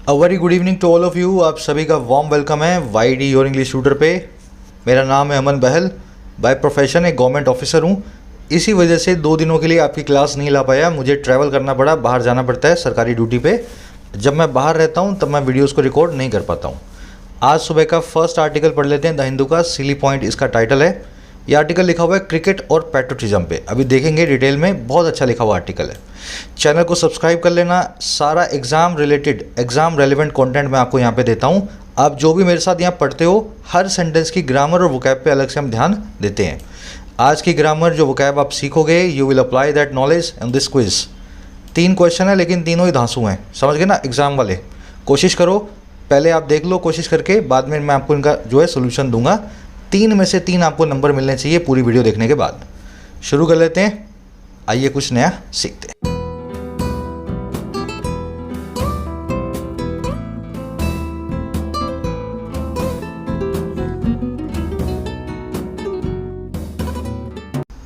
A very good evening to all of you. आप सभी का वार्म वेलकम है Y D your English tutor पे। मेरा नाम है अमन बहल। बाय प्रोफेशन एक गवर्नमेंट ऑफिसर हूँ। इसी वजह से 2 दिनों के लिए आपकी क्लास नहीं ला पाया। मुझे ट्रैवल करना पड़ा, बाहर जाना पड़ता है सरकारी ड्यूटी पे। जब मैं बाहर रहता हूँ तब मैं वीडियोज़ को रिकॉर्ड नहीं कर पाता हूँ। आज सुबह का फर्स्ट आर्टिकल पढ़ लेते हैं द हिंदू का। सिली पॉइंट इसका टाइटल है। ये आर्टिकल लिखा हुआ है क्रिकेट और पैट्रियोटिज्म पे। अभी देखेंगे डिटेल में, बहुत अच्छा लिखा हुआ आर्टिकल है। चैनल को सब्सक्राइब कर लेना। सारा exam related, exam relevant content मैं आपको यहाँ पे देता हूँ। आप जो भी मेरे साथ यहाँ पढ़ते हो, हर सेंटेंस की ग्रामर और वोकैब पे अलग से हम ध्यान देते हैं। आज की ग्रामर जो वोकैब आप सीखोगे, you will apply that knowledge in this quiz. 3 question है लेकिन तीनों ही धांसू हैं, समझ गए ना एग्ज़ाम वाले। कोशिश करो, पहले आप देख लो कोशिश करके, बाद में मैं आपको इनका जो है सोल्यूशन दूंगा। 3 में से 3 आपको नंबर मिलने चाहिए पूरी वीडियो देखने के बाद। शुरू कर लेते हैं, आइए कुछ नया सीखते हैं।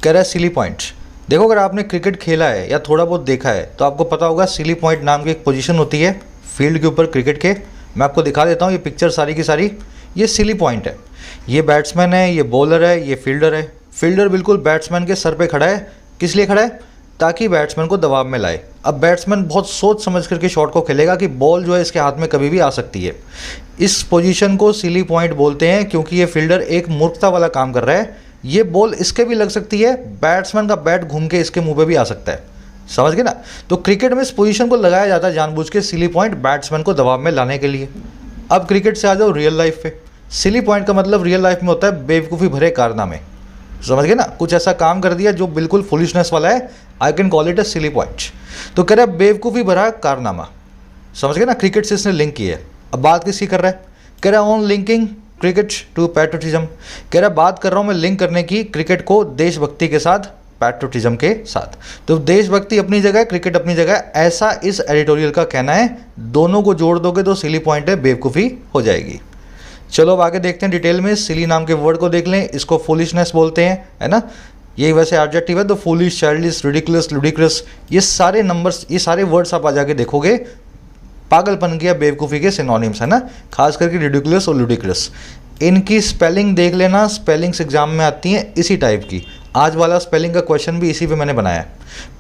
कह रहा है सिली पॉइंट। देखो, अगर आपने क्रिकेट खेला है या थोड़ा बहुत देखा है तो आपको पता होगा सिली पॉइंट नाम की एक पोजीशन होती है फील्ड के ऊपर क्रिकेट के। मैं आपको दिखा देता हूँ, ये पिक्चर सारी की सारी ये सिली पॉइंट है। ये बैट्समैन है, ये बॉलर है, ये फील्डर है। फील्डर बिल्कुल बैट्समैन के सर पे खड़ा है। किस लिए खड़ा है? ताकि बैट्समैन को दबाव में लाए। अब बैट्समैन बहुत सोच समझ करके शॉट को खेलेगा कि बॉल जो है इसके हाथ में कभी भी आ सकती है। इस पोजीशन को सिली पॉइंट बोलते हैं क्योंकि ये फील्डर एक मूर्खता वाला काम कर रहा है। ये बॉल इसके भी लग सकती है, बैट्समैन का बैट घूम के इसके मुंह पे भी आ सकता है, समझ गए ना। तो क्रिकेट में इस पोजीशन को लगाया जाता है जानबूझ के, सिली पॉइंट, बैट्समैन को दबाव में लाने के लिए। अब क्रिकेट से आ जाओ रियल लाइफ पे। सिली पॉइंट का मतलब रियल लाइफ में होता है बेवकूफ़ी भरे कारनामे, समझ गए ना। कुछ ऐसा काम कर दिया जो बिल्कुल फुलिशनेस वाला है, I can call it a silly point. तो कह रहा है बेवकूफ़ी भरा कारनामा, समझ गए ना। क्रिकेट से इसने लिंक किया है। अब बात किसकी कर रहा है? कह रहा है on linking cricket to patriotism. कह रहा है बात कर रहा हूँ मैं लिंक करने की क्रिकेट को देशभक्ति के साथ, पैट्रियोटिज्म के साथ। तो देशभक्ति अपनी जगह है, क्रिकेट अपनी जगह है, ऐसा इस एडिटोरियल का कहना है। दोनों को जोड़ दोगे तो सिली पॉइंट है, बेवकूफ़ी हो जाएगी। चलो अब आगे देखते हैं डिटेल में। सिली नाम के वर्ड को देख लें, इसको फुलिशनेस बोलते हैं, है ना। ये वैसे एडजेक्टिव है तो फुलिश, चाइल्डिश, रिडिकुलस, लुडिक्रस, ये सारे नंबर्स, ये सारे वर्ड्स आप आ जाके देखोगे पागलपन की या बेवकूफ़ी के सिनोनिम्स है ना, खास करके रिडिकुलस और लुडिक्रस। इनकी स्पेलिंग देख लेना, स्पेलिंग्स एग्जाम में आती हैं इसी टाइप की। आज वाला स्पेलिंग का क्वेश्चन भी इसी पे मैंने बनाया है।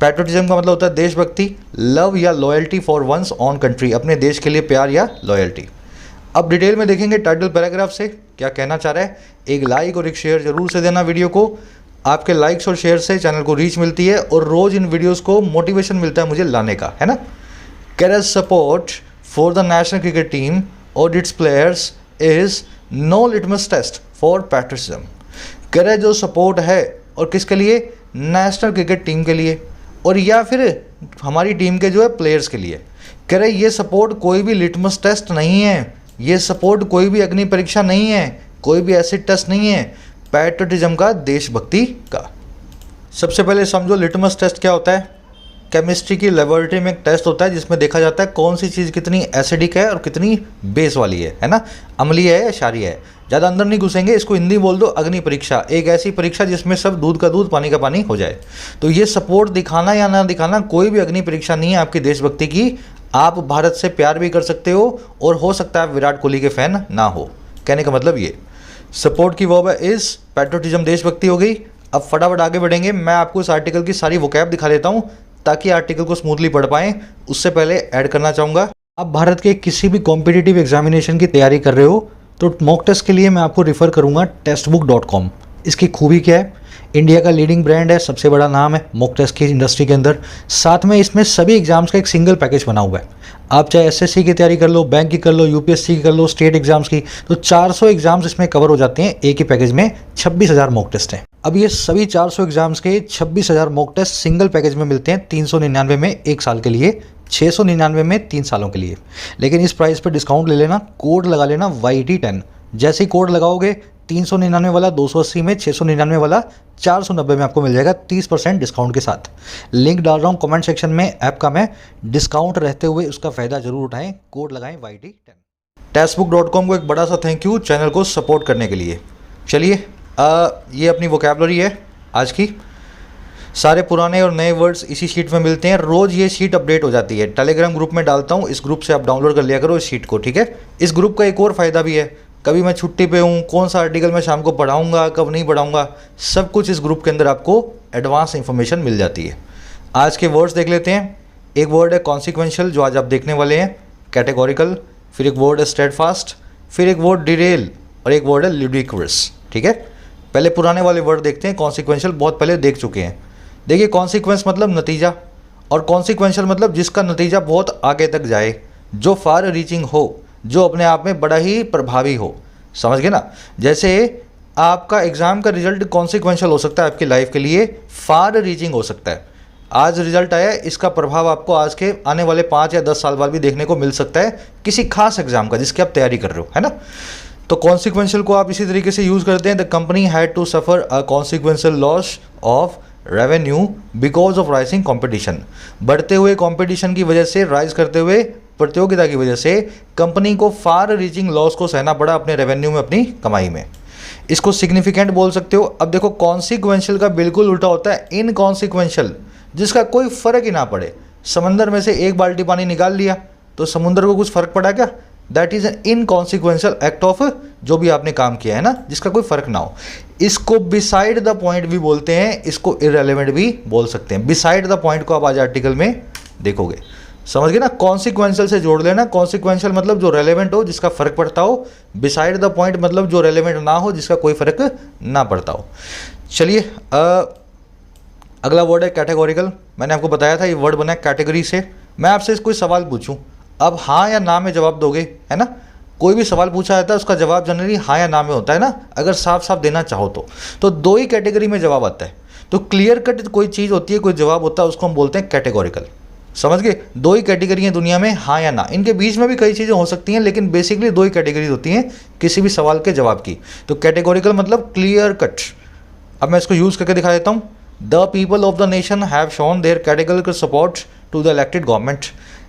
पैट्रियोटिज्म का मतलब होता है देशभक्ति, लव या loyalty for one's own country, अपने देश के लिए प्यार या लॉयल्टी। अब डिटेल में देखेंगे टाइटल पैराग्राफ से क्या कहना चाह रहा है। एक लाइक और एक शेयर जरूर से देना वीडियो को। आपके लाइक्स और शेयर से चैनल को रीच मिलती है और रोज़ इन वीडियोज़ को मोटिवेशन मिलता है मुझे लाने का, है ना। Kerala's support for the national cricket team or its players is no litmus test for patriotism। Kerala जो सपोर्ट है और किसके लिए? नेशनल क्रिकेट टीम के लिए और या फिर हमारी टीम के जो है प्लेयर्स के लिए। कह रहे ये सपोर्ट कोई भी लिटमस टेस्ट नहीं है, ये सपोर्ट कोई भी अग्नि परीक्षा नहीं है, कोई भी एसिड टेस्ट नहीं है, पैट्रियोटिज्म का, देशभक्ति का। सबसे पहले समझो लिटमस टेस्ट क्या होता है। केमिस्ट्री की लेबोरेटरी में एक टेस्ट होता है जिसमें देखा जाता है कौन सी चीज़ कितनी एसिडिक है और कितनी बेस वाली है ना, अम्लीय है या क्षारीय है। ज़्यादा अंदर नहीं घुसेंगे, इसको हिंदी बोल दो अग्नि परीक्षा। एक ऐसी परीक्षा जिसमें सब दूध का दूध पानी का पानी हो जाए। तो ये सपोर्ट दिखाना या ना दिखाना कोई भी अग्नि परीक्षा नहीं है आपकी देशभक्ति की। आप भारत से प्यार भी कर सकते हो और हो सकता है विराट कोहली के फैन ना हो। कहने का मतलब ये सपोर्ट की वर्ब है इस, पैट्रियोटिज्म देशभक्ति हो गई। अब फटाफट आगे बढ़ेंगे। मैं आपको इस आर्टिकल की सारी वोकैब दिखा देता हूँ ताकि आर्टिकल को स्मूथली पढ़ पाएं। उससे पहले ऐड करना चाहूँगा, आप भारत के किसी भी कॉम्पिटिटिव एग्जामिनेशन की तैयारी कर रहे हो तो मॉक टेस्ट के लिए मैं आपको रिफ़र करूँगा टेस्टबुक.com। इसकी खूबी क्या है? इंडिया का लीडिंग ब्रांड है, सबसे बड़ा नाम है मॉक टेस्ट की इंडस्ट्री के अंदर। साथ में इसमें सभी एग्जाम्स का एक सिंगल पैकेज बना हुआ है। आप चाहे एसएससी की तैयारी कर लो, बैंक की कर लो, यूपीएससी की कर लो, स्टेट एग्जाम्स की, तो 400 एग्जाम्स इसमें कवर हो जाते हैं एक ही पैकेज में। 26,000 मॉक टेस्ट हैं। अब ये सभी 400 एग्जाम्स के 26,000 मॉक टेस्ट सिंगल पैकेज में मिलते हैं 399 में 1 साल के लिए, 699 में 3 सालों के लिए। लेकिन इस प्राइस पर डिस्काउंट ले लेना, कोड लगा लेना YT10। जैसे ही कोड लगाओगे 399 वाला 280 में, 699 वाला 490 में आपको मिल जाएगा 30% डिस्काउंट के साथ। लिंक डाल रहा हूँ कमेंट सेक्शन में ऐप का मैं। डिस्काउंट रहते हुए उसका फ़ायदा जरूर उठाएं, कोड लगाएं YT10। टेस्टबुक.com को एक बड़ा सा थैंक यू चैनल को सपोर्ट करने के लिए। चलिए ये अपनी वोकैबलरी है आज की। सारे पुराने और नए वर्ड्स इसी शीट में मिलते हैं। रोज़ ये शीट अपडेट हो जाती है, टेलीग्राम ग्रुप में डालता हूँ, इस ग्रुप से आप डाउनलोड कर लिया करो इस शीट को, ठीक है। इस ग्रुप का एक और फ़ायदा भी है, कभी मैं छुट्टी पे हूँ, कौन सा आर्टिकल मैं शाम को पढ़ाऊँगा, कब नहीं पढ़ाऊँगा, सब कुछ इस ग्रुप के अंदर आपको एडवांस इंफॉर्मेशन मिल जाती है। आज के वर्ड्स देख लेते हैं। एक वर्ड है कॉन्सिक्वेंशियल, जो आज आप देखने वाले हैं, कैटेगोरिकल, फिर एक वर्ड है स्टेडफास्ट, फिर एक वर्ड डिरेल और एक वर्ड है ल्यूडिक्रस, ठीक है। पहले पुराने वाले वर्ड देखते हैं। कॉन्सिक्वेंशियल बहुत पहले देख चुके हैं। देखिए, कॉन्सिक्वेंस मतलब नतीजा, और कॉन्सिक्वेंशियल मतलब जिसका नतीजा बहुत आगे तक जाए, जो फार रीचिंग हो, जो अपने आप में बड़ा ही प्रभावी हो। समझ गए ना। जैसे आपका एग्ज़ाम का रिजल्ट कॉन्सिक्वेंशियल हो सकता है, आपकी लाइफ के लिए फार रीचिंग हो सकता है। आज रिजल्ट आया, इसका प्रभाव आपको आज के आने वाले 5 या 10 साल बाद भी देखने को मिल सकता है, किसी खास एग्जाम का जिसकी आप तैयारी कर रहे हो, है ना। तो कॉन्सिक्वेंशियल को आप इसी तरीके से यूज़ करते हैं। The company had to suffer a consequential loss of revenue because of rising competition. बढ़ते हुए कॉम्पिटिशन की वजह से, राइज करते हुए प्रतियोगिता की वजह से कंपनी को फार रीचिंग लॉस को सहना पड़ा अपने रेवेन्यू में, अपनी कमाई में। इसको सिग्निफिकेंट बोल सकते हो। अब देखो, कॉन्सिक्वेंशियल का बिल्कुल उल्टा होता है इनकॉन्सिक्वेंशियल, जिसका कोई फ़र्क ही ना पड़े। समंदर में से एक बाल्टी पानी निकाल लिया तो समुद्र को कुछ फ़र्क पड़ा क्या? That is an inconsequential act of जो भी आपने काम किया है ना, जिसका कोई फ़र्क ना हो। इसको बिसाइड द पॉइंट भी बोलते हैं, इसको इररेलेवेंट भी बोल सकते हैं। बिसाइड द पॉइंट को आप आज आर्टिकल में देखोगे, समझ गए ना। कॉन्सिक्वेंशियल से जोड़ लेना। कॉन्सिक्वेंशियल मतलब जो रेलेवेंट हो, जिसका फ़र्क पड़ता हो। बिसाइड द पॉइंट मतलब जो रेलेवेंट ना हो, जिसका कोई फ़र्क ना पड़ता हो। चलिए, अगला वर्ड है कैटेगोरिकल। मैंने आपको बताया था ये वर्ड बना है कैटेगरी से। मैं आपसे कोई सवाल पूछूं, अब हाँ या ना में जवाब दोगे, है ना। कोई भी सवाल पूछा जाता है, उसका जवाब जनरली हाँ या ना में होता है ना, अगर साफ साफ देना चाहो तो दो ही कैटेगरी में जवाब आता है। तो क्लियर कट कोई चीज़ होती है, कोई जवाब होता है, उसको हम बोलते हैं कैटेगोरिकल। समझ गए। दो ही कैटेगरी हैं दुनिया में, हाँ या ना। इनके बीच में भी कई चीज़ें हो सकती हैं, लेकिन बेसिकली दो ही कैटेगरी होती हैं किसी भी सवाल के जवाब की। तो कैटेगोरिकल मतलब क्लियर कट। अब मैं इसको यूज़ करके दिखा देता हूँ। The people of the nation have shown their categorical support to the elected government.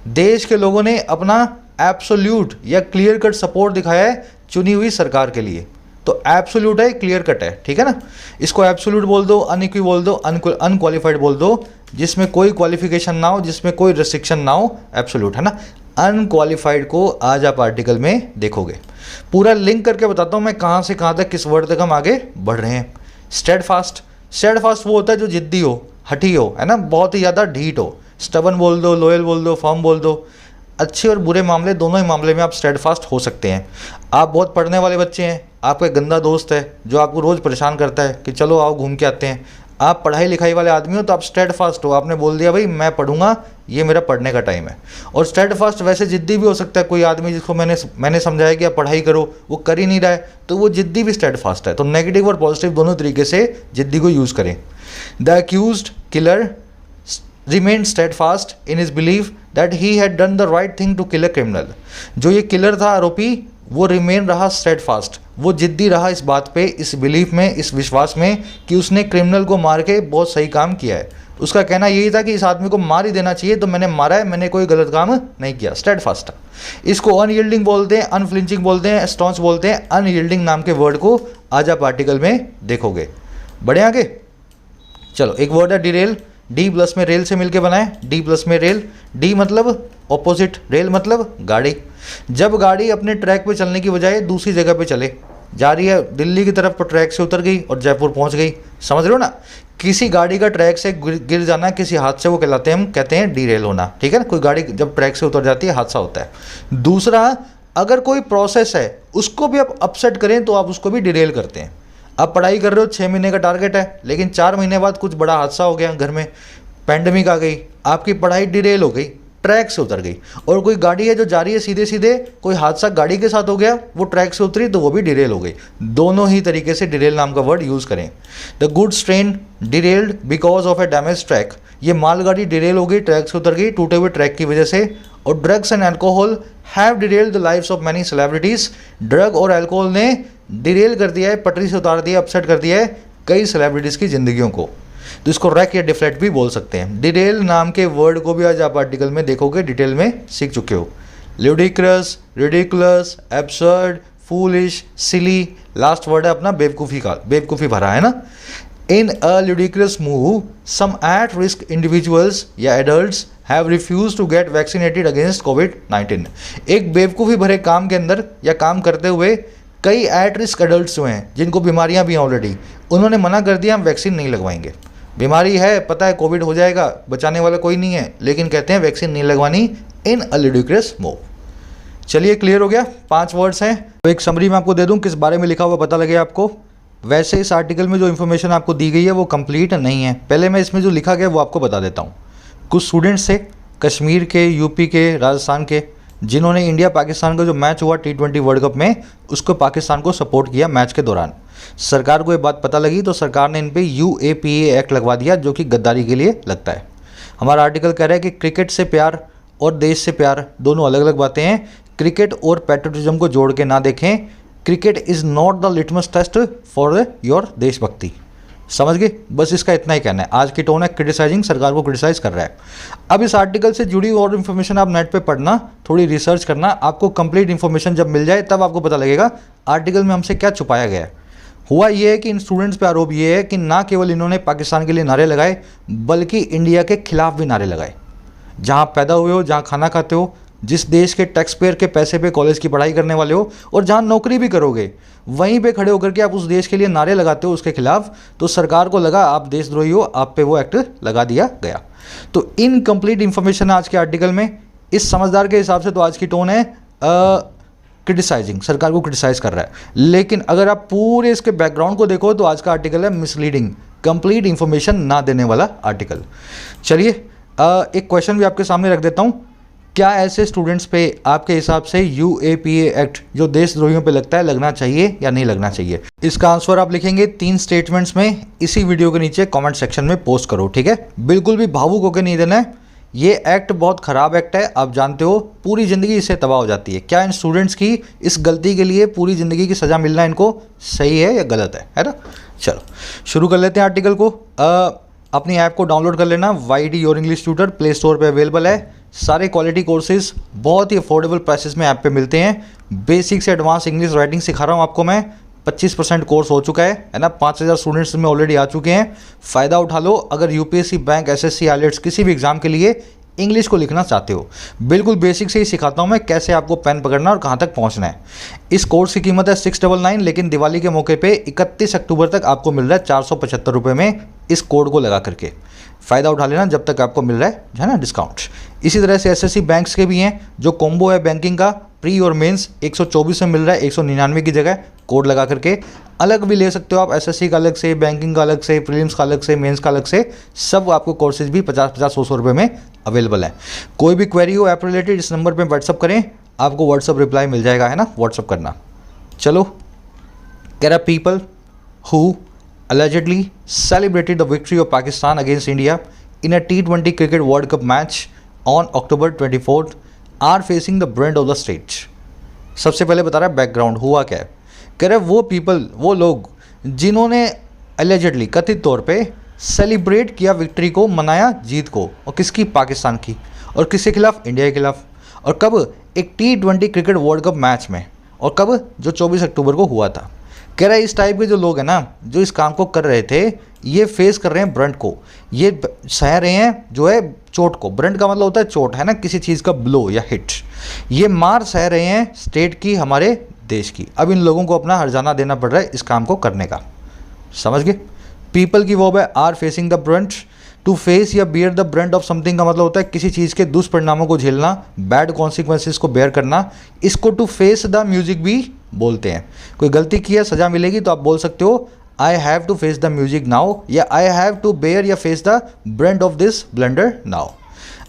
देश के लोगों ने अपना एब्सोल्यूट या क्लियर कट सपोर्ट दिखाया है चुनी हुई सरकार के लिए। तो एब्सोल्यूट है, क्लियर कट है, ठीक है ना। इसको एब्सोल्यूट बोल दो, अनइक्वी बोल दो, अनक्वालिफाइड बोल दो, जिसमें कोई क्वालिफिकेशन ना हो, जिसमें कोई रिस्ट्रिक्शन ना हो, एब्सोल्यूट, है ना। अनक्वालिफाइड को आज आप आर्टिकल में देखोगे। पूरा लिंक करके बताता हूँ मैं कहाँ से कहाँ तक, किस वर्ड तक हम आगे बढ़ रहे हैं। स्टेडफास्ट। स्टेडफास्ट वो होता है जो जिद्दी हो, हठी हो, है ना, बहुत ही ज़्यादा ढीठ हो। स्टबन बोल दो, लोयल बोल दो, फर्म बोल दो। अच्छे और बुरे मामले, दोनों ही मामले में आप स्टेडफास्ट हो सकते हैं। आप बहुत पढ़ने वाले बच्चे हैं, आपका एक गंदा दोस्त है जो आपको रोज़ परेशान करता है कि चलो आओ घूम के आते हैं। आप पढ़ाई लिखाई वाले आदमी हो तो आप स्टेडफास्ट हो, आपने बोल दिया भाई मैं पढ़ूंगा, ये मेरा पढ़ने का टाइम है। और स्टेडफास्ट वैसे जिद्दी भी हो सकता है, कोई आदमी जिसको मैंने समझाया कि आप पढ़ाई करो, वो कर ही नहीं रहा है, तो वो जिद्दी भी स्टेडफास्ट है। तो नेगेटिव और पॉजिटिव दोनों तरीके से जिद्दी को यूज़ करें। The accused killer remained steadfast in his belief that he had done the right thing to kill a criminal। जो ये किलर था, आरोपी, वो रिमेन रहा स्टेडफास्ट, वो जिद्दी रहा इस बात पे, इस बिलीफ में, इस विश्वास में कि उसने क्रिमिनल को मार के बहुत सही काम किया है। उसका कहना यही था कि इस आदमी को मार ही देना चाहिए, तो मैंने मारा है, मैंने कोई गलत काम नहीं किया। स्टेडफास्ट था। इसको अनयील्डिंग बोलते हैं, अनफ्लिंचिंग बोलते हैं, स्टॉन्च बोलते हैं। अनयील्डिंग नाम के वर्ड को आज आप आर्टिकल में देखोगे। बढ़े आगे, चलो। एक वर्ड है डिरेल। डी प्लस में रेल से मिलके बना है, डी प्लस में रेल। डी मतलब ऑपोजिट, रेल मतलब गाड़ी। जब गाड़ी अपने ट्रैक पे चलने की बजाय दूसरी जगह पे चले, जा रही है दिल्ली की तरफ, तो ट्रैक से उतर गई और जयपुर पहुंच गई। समझ रहे हो ना। किसी गाड़ी का ट्रैक से गिर जाना, किसी हादसे को कहलाते हैं, हम कहते हैं डीरेल होना, ठीक है ना। कोई गाड़ी जब ट्रैक से उतर जाती है, हादसा होता है। दूसरा, अगर कोई प्रोसेस है उसको भी आप अपसेट करें तो आप उसको भी डिरेल करते हैं। आप पढ़ाई कर रहे हो, 6 महीने का टारगेट है, लेकिन 4 महीने बाद कुछ बड़ा हादसा हो गया, घर में पैंडमिक आ गई, आपकी पढ़ाई डिरेल हो गई, ट्रैक से उतर गई। और कोई गाड़ी है जो जा रही है सीधे सीधे, कोई हादसा गाड़ी के साथ हो गया, वो ट्रैक से उतरी तो वो भी डिरेल हो गई। दोनों ही तरीके से डिरेल नाम का वर्ड यूज़ करें। The goods train derailed because of A damage track. ये मालगाड़ी डिरेल हो गई, ट्रैक से उतर गई, टूटे हुए ट्रैक की वजह से। और drugs and alcohol have derailed the lives of many celebrities. Drug और एल्कोहल ने डिरेल कर दिया है, पटरी से उतार दिया, अपसेट कर दिया है कई सेलिब्रिटीज़ की ज़िंदगियों को। तो इसको रैक या डिफ्लेक्ट भी बोल सकते हैं। डिरेल नाम के वर्ड को भी आज आप आर्टिकल में देखोगे, डिटेल में सीख चुके हो। ल्यूडिक्रस, रिडिकुलस, एब्सर्ड, फूलिश, सिली। लास्ट वर्ड है अपना बेवकूफ़ी का, बेवकूफ़ी भरा, है ना। इन अ ludicrous move, some at-risk individuals या adults have refused to get vaccinated against COVID-19. एक बेवकूफ़ी भरे काम के अंदर या काम करते हुए कई एट रिस्क एडल्ट्स हुए हैं जिनको बीमारियां भी हैं ऑलरेडी, उन्होंने मना कर दिया हम वैक्सीन नहीं लगवाएंगे। बीमारी है, पता है कोविड हो जाएगा, बचाने वाला कोई नहीं है, लेकिन कहते हैं वैक्सीन नहीं लगवानी इन अ ludicrous मूव। चलिए क्लियर हो गया, 5 वर्ड्स हैं। तो एक समरी मैं आपको दे दूं किस बारे में लिखा हुआ पता लगे आपको। वैसे इस आर्टिकल में जो इन्फॉर्मेशन आपको दी गई है वो कंप्लीट नहीं है, पहले मैं इसमें जो लिखा गया वो आपको बता देता हूँ। कुछ स्टूडेंट्स थे कश्मीर के, यूपी के, राजस्थान के, जिन्होंने इंडिया पाकिस्तान का जो मैच हुआ T20 वर्ल्ड कप में, उसको पाकिस्तान को सपोर्ट किया मैच के दौरान। सरकार को ये बात पता लगी तो सरकार ने इन पे UAPA एक्ट लगवा दिया, जो कि गद्दारी के लिए लगता है। हमारा आर्टिकल कह रहा है कि क्रिकेट से प्यार और देश से प्यार दोनों अलग अलग बातें हैं। क्रिकेट और पैट्रियटिज्म को जोड़ के ना देखें। Cricket is not the litmus test for your देशभक्ति। समझ गए? बस इसका इतना ही कहना है। आज की टोन है क्रिटिसाइजिंग, सरकार को क्रिटिसाइज कर रहा है। अब इस आर्टिकल से जुड़ी और इन्फॉर्मेशन आप नेट पे पढ़ना, थोड़ी रिसर्च करना, आपको कंप्लीट इन्फॉर्मेशन जब मिल जाए तब आपको पता लगेगा आर्टिकल में हमसे क्या छुपाया गया है। हुआ ये है कि इन स्टूडेंट्स पे आरोप ये है कि ना केवल इन्होंने पाकिस्तान के लिए नारे लगाए, बल्कि इंडिया के खिलाफ भी नारे लगाए। जहाँ पैदा हुए हो, जहाँ खाना खाते हो, जिस देश के टैक्स पेयर के पैसे पे कॉलेज की पढ़ाई करने वाले हो, और जहाँ नौकरी भी करोगे, वहीं पे खड़े होकर के आप उस देश के लिए नारे लगाते हो उसके खिलाफ, तो सरकार को लगा आप देशद्रोही हो, आप पे वो एक्ट लगा दिया गया। तो इनकम्प्लीट इन्फॉर्मेशन है आज के आर्टिकल में। इस समझदार के हिसाब से तो आज की टोन है क्रिटिसाइजिंग, सरकार को क्रिटिसाइज कर रहा है। लेकिन अगर आप पूरे इसके बैकग्राउंड को देखो तो आज का आर्टिकल है मिसलीडिंग, कंप्लीट इन्फॉर्मेशन ना देने वाला आर्टिकल। चलिए एक क्वेश्चन भी आपके सामने रख देता हूँ। क्या ऐसे स्टूडेंट्स पे आपके हिसाब से UAPA एक्ट जो देशद्रोहियों पे लगता है लगना चाहिए या नहीं लगना चाहिए? इसका आंसर आप लिखेंगे 3 स्टेटमेंट्स में, इसी वीडियो के नीचे कमेंट सेक्शन में पोस्ट करो, ठीक है? बिल्कुल भी भावुक होकर नहीं देना है। ये एक्ट बहुत ख़राब एक्ट है, आप जानते हो, पूरी ज़िंदगी इससे तबाह हो जाती है। क्या इन स्टूडेंट्स की इस गलती के लिए पूरी ज़िंदगी की सज़ा मिलना इनको सही है या गलत है ना? चलो शुरू कर लेते हैं आर्टिकल को। अपनी ऐप को डाउनलोड कर लेना, YD your English tutor, play store पे अवेलेबल है। सारे क्वालिटी कोर्सेज बहुत ही अफोर्डेबल प्राइसेस में ऐप पे मिलते हैं। बेसिक से एडवांस इंग्लिश राइटिंग सिखा रहा हूँ आपको मैं। 25% कोर्स हो चुका है ना? 5000 स्टूडेंट्स में ऑलरेडी आ चुके हैं। फ़ायदा उठा लो अगर UPSC, बैंक, SSC, IELTS किसी भी एग्ज़ाम के लिए इंग्लिश को लिखना चाहते हो। बिल्कुल बेसिक से ही सिखाता हूँ मैं कैसे आपको पेन पकड़ना और कहाँ तक पहुँचना है। इस कोर्स की कीमत है 699, लेकिन दिवाली के मौके पे 31 अक्टूबर तक आपको मिल रहा है 475 रुपये में, इस कोड को लगा करके। फ़ायदा उठा लेना जब तक आपको मिल रहा है ना डिस्काउंट। इसी तरह से SSC बैंक्स के भी हैं, जो कॉम्बो है बैंकिंग का, प्री और मेंस 124 में मिल रहा है 199 की जगह, कोड लगा करके। अलग भी ले सकते हो आप, SSC का अलग से, बैंकिंग का अलग से, प्रीलिम्स का अलग से, मेंस का अलग से, सब आपको कोर्सेज भी 50-100 रुपये में अवेलेबल है। कोई भी क्वेरी हो ऐप रिलेटेड इस नंबर पे व्हाट्सअप करें, आपको व्हाट्सअप रिप्लाई मिल जाएगा, है ना? व्हाट्सअप करना। चलो, कह रहा people who allegedly celebrated the victory of Pakistan against India in a T20 cricket World Cup match on October 24th are facing the brunt of the state। सबसे पहले बता रहा है बैकग्राउंड, हुआ क्या है। कह रहे वो पीपल, वो लोग जिन्होंने allegedly, कथित तौर पे सेलिब्रेट किया विक्ट्री को, मनाया जीत को, और किसकी? पाकिस्तान की। और किसके खिलाफ? इंडिया के खिलाफ। और कब? एक T20 cricket world cup match में। और कब? जो 24 अक्टूबर को हुआ था। कह रहा है इस टाइप के जो लोग हैं ना, जो इस काम को कर रहे थे, ये फेस कर रहे हैं ब्रंट को, ये सह रहे हैं जो है चोट को। ब्रंट का मतलब होता है चोट, है ना, किसी चीज़ का ब्लो या हिट। ये मार सह रहे हैं स्टेट की, हमारे देश की। अब इन लोगों को अपना हर्जाना देना पड़ रहा है इस काम को करने का। समझ गए? पीपल की वर्ब है are facing the brunt. To face या bear the brunt of something का मतलब होता है किसी चीज़ के दुष्परिणामों को झेलना, बैड कॉन्सिक्वेंसेस को बेयर करना। इसको टू फेस द म्यूजिक भी बोलते हैं। कोई गलती की है, सज़ा मिलेगी, तो आप बोल सकते हो I have to face the music now, या आई हैव टू बेयर या face the brunt of this blunder now.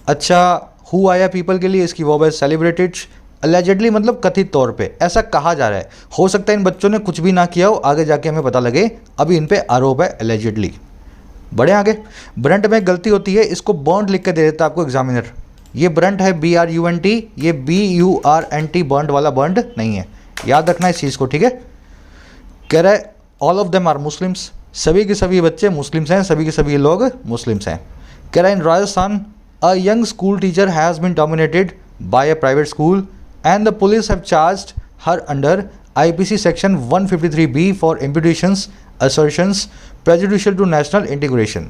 अच्छा, हु आया पीपल के लिए इसकी वर्ब है सेलिब्रेटेड। अलेजेडली मतलब कथित तौर पे, ऐसा कहा जा रहा है। हो सकता है इन बच्चों ने कुछ भी ना किया हो, आगे जाके हमें पता लगे। अभी इन पे आरोप है अलेजेडली। बड़े आगे, ब्रंट में गलती होती है, इसको बर्न्ड लिख के दे देता है आपको एग्जामिनर। ये ब्रंट है BRUNT, ये BURNT, बर्न्ड वाला बर्न्ड नहीं है, याद रखना इस चीज़ को, ठीक है? कह रहा है all of them are Muslims, सभी के सभी बच्चे मुस्लिम्स हैं, सभी के सभी लोग मुस्लिम्स हैं। कह रहा है in Rajasthan a young school teacher has been terminated by a private school and the police have charged her under IPC section 153B for imputations, assertions, prejudicial to national integration.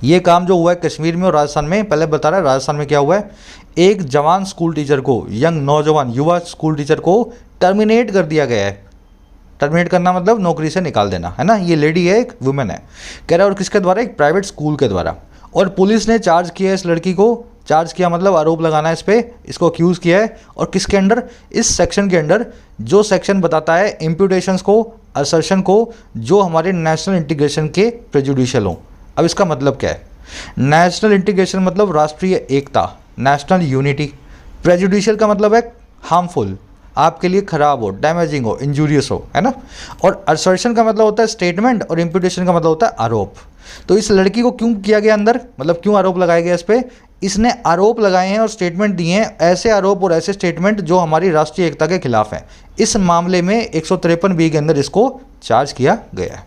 ये काम जो हुआ है कश्मीर में और राजस्थान में, पहले बता रहा है राजस्थान में क्या हुआ है, एक जवान स्कूल टीचर को, यंग नौजवान युवा स्कूल टीचर को टर्मिनेट कर दिया गया है। टर्मिनेट करना मतलब नौकरी से निकाल देना, है ना। ये लेडी है, एक वुमेन है, कह रहा है, और किसके द्वारा, एक प्राइवेट स्कूल के द्वारा। और पुलिस ने चार्ज किया इस लड़की को, चार्ज किया मतलब आरोप लगाना है इस पर, इसको अक्यूज़ किया है। और किसके अंडर, इस सेक्शन के अंडर जो सेक्शन बताता है इम्प्यूटेशंस को, असर्शन को, जो हमारे नेशनल इंटीग्रेशन के प्रेजुडिशियल हों। अब इसका मतलब क्या है, नेशनल इंटीग्रेशन मतलब राष्ट्रीय एकता, नेशनल यूनिटी। प्रेजुडिशियल का मतलब है हार्मफुल, आपके लिए खराब हो, डैमेजिंग हो, इंजूरियस हो, है ना। और असर्शन का मतलब होता है स्टेटमेंट, और इम्प्यूटेशन का मतलब होता है आरोप। तो इस लड़की को क्यों किया गया अंदर, मतलब क्यों आरोप लगाया गया इस पर, इसने आरोप लगाए हैं और स्टेटमेंट दिए हैं, ऐसे आरोप और ऐसे स्टेटमेंट जो हमारी राष्ट्रीय एकता के खिलाफ हैं। इस मामले में 153B के अंदर इसको चार्ज किया गया है।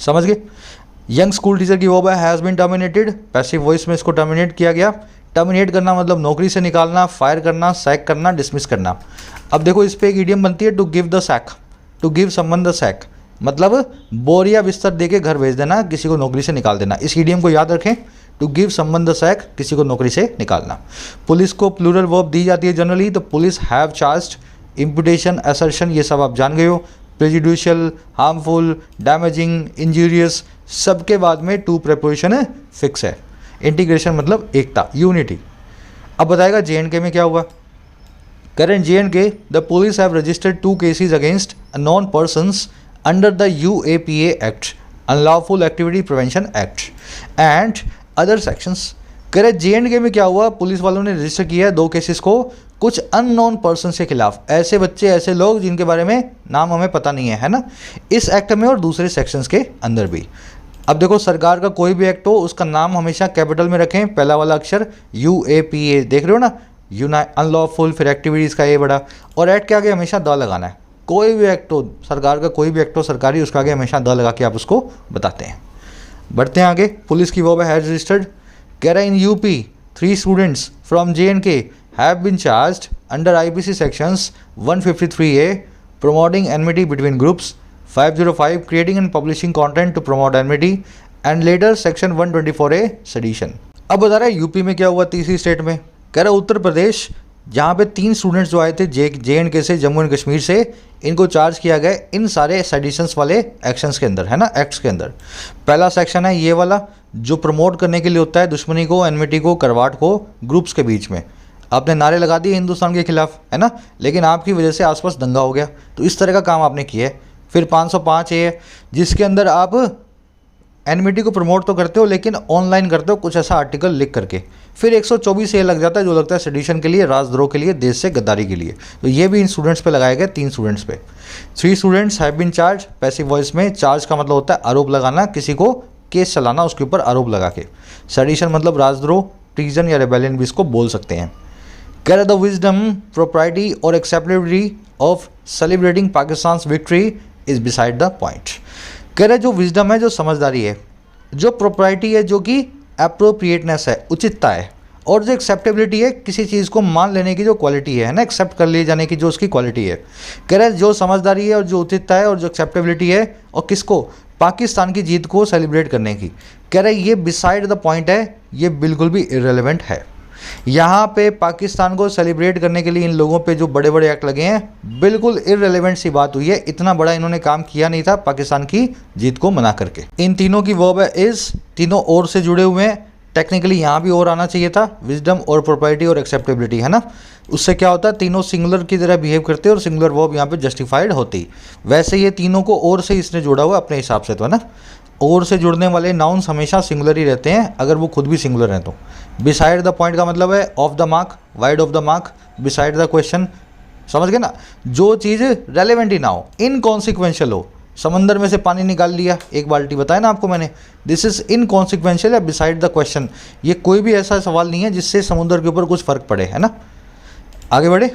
समझ गए। यंग स्कूल टीचर की वो has been terminated, passive voice में इसको टर्मिनेट किया गया। टर्मिनेट करना मतलब नौकरी से निकालना, फायर करना, सैक करना, डिसमिस करना। अब देखो इस पर एक इडियम बनती है, to give the sack, to give someone the sack, मतलब बोरिया बिस्तर दे के घर भेज देना, किसी को नौकरी से निकाल देना। इस इडियम को याद रखें, to give someone the sack, किसी को नौकरी से निकालना। पुलिस को प्लूरल वर्ब दी जाती है जनरली, तो पुलिस हैव चार्ज्ड, इम्पुटेशन, असर्शन, ये सब आप जान गए हो। प्रेजुडिशियल, हार्मफुल, डैमेजिंग, इंजूरियस, सबके बाद में टू प्रेपोजिशन है, फिक्स है। इंटीग्रेशन मतलब एकता, यूनिटी। अब बताएगा JNK में क्या हुआ। Current JNK, the police have registered 2 cases against non persons under the UAPA act, unlawful activity prevention act and other sections. करें JNK में क्या हुआ, पुलिस वालों ने रजिस्टर किया है 2 केसेस को कुछ अननोन पर्सन के खिलाफ, ऐसे बच्चे, ऐसे लोग जिनके बारे में नाम हमें पता नहीं है ना, इस एक्ट में और दूसरे सेक्शंस के अंदर भी। अब देखो सरकार का कोई भी एक्ट हो उसका नाम हमेशा कैपिटल में रखें, पहला वाला अक्षर UAPA, देख रहे हो ना, अनलॉफुल, फिर एक्टिविटीज़ का ए बड़ा, और एक्ट के आगे हमेशा द लगाना है। कोई भी एक्ट हो, सरकार का कोई भी एक्ट हो सरकारी, उसके आगे हमेशा द लगा के आप उसको बताते हैं। बढ़ते हैं आगे। पुलिस की वो हैज रजिस्टर्ड, कह रहा है in UP 3 students from JNK have been charged under IPC sections 153A promoting enmity between groups, 505 creating and publishing content to promote enmity, and later section 124A sedition। अब बता रहा है UP में क्या हुआ, तीसरी स्टेट में। कह रहा है उत्तर प्रदेश, जहाँ पे 3 स्टूडेंट्स जो आए थे JNK से, जम्मू एंड कश्मीर से, इनको चार्ज किया गया इन सारे सेडिशंस वाले एक्शंस के अंदर, है ना, एक्ट्स के अंदर। पहला सेक्शन है ये वाला जो प्रमोट करने के लिए होता है दुश्मनी को, एनमिटी को, करवाट को ग्रुप्स के बीच में। आपने नारे लगा दिए हिंदुस्तान के खिलाफ, है ना, लेकिन आपकी वजह से आसपास दंगा हो गया, तो इस तरह का काम आपने किया है। फिर 505 है जिसके अंदर आप एनमिटी को प्रमोट तो करते हो लेकिन ऑनलाइन करते हो कुछ ऐसा आर्टिकल लिख करके। फिर 124 ये लग जाता है जो लगता है सेडिशन के लिए, राजद्रोह के लिए, देश से गद्दारी के लिए। तो ये भी इन स्टूडेंट्स पे लगाया गया, 3 स्टूडेंट्स पे। 3 students have been charge, passive voice में चार्ज का मतलब होता है आरोप लगाना, किसी को केस चलाना, उसके ऊपर आरोप लगा के। सेडिशन मतलब राजद्रोह, ट्रीजन या रेबेलियन भी इसको बोल सकते हैं। कह द विजडम, प्रोप्राइटी और acceptability of celebrating Pakistan victory is beside the point. कह रहे जो विजडम है, जो समझदारी है, जो प्रोप्राइटी है, जो कि अप्रोप्रिएटनेस है, उचितता है, और जो एक्सेप्टेबिलिटी है, किसी चीज़ को मान लेने की जो क्वालिटी है ना, एक्सेप्ट कर लिए जाने की जो उसकी क्वालिटी है। कह रहे जो समझदारी है और जो उचितता है और जो एक्सेप्टेबिलिटी है, और किसको, पाकिस्तान की जीत को सेलिब्रेट करने की। कह रहे ये बिसाइड द पॉइंट है, ये बिल्कुल भी इररिलेवेंट है। यहाँ पे पाकिस्तान को सेलिब्रेट करने के लिए इन लोगों पे जो बड़े बड़े एक्ट लगे हैं, बिल्कुल इररिलेवेंट सी बात हुई है। इतना बड़ा इन्होंने काम किया नहीं था पाकिस्तान की जीत को मना करके। इन तीनों की वर्ब है इज, तीनों और से जुड़े हुए हैं। टेक्निकली यहाँ भी और आना चाहिए था, विजडम और प्रोप्राइटी और एक्सेप्टेबिलिटी, है ना। उससे क्या होता है, तीनों सिंगुलर की तरह बिहेव करते हैं और सिंगुलर वर्ब यहाँ पे जस्टिफाइड होती। वैसे ये तीनों को और से इसने जोड़ा हुआ अपने हिसाब से, तो है ना। और से जुड़ने वाले नाउन्स हमेशा सिंगुलर ही रहते हैं अगर वो खुद भी सिंगुलर हैं तो। बिसाइड द पॉइंट का मतलब है of the mark, wide of the mark, beside the question, समझ गए ना। जो चीज़ रेलेवेंट ही ना हो, इनकॉन्सिक्वेंशियल हो। समंदर में से पानी निकाल लिया, एक बाल्टी, बताया ना आपको मैंने, दिस इज इनकॉन्सिक्वेंशियल या बिसाइड द क्वेश्चन। ये कोई भी ऐसा सवाल नहीं है जिससे समुद्र के ऊपर कुछ फ़र्क पड़े, है ना। आगे बढ़े।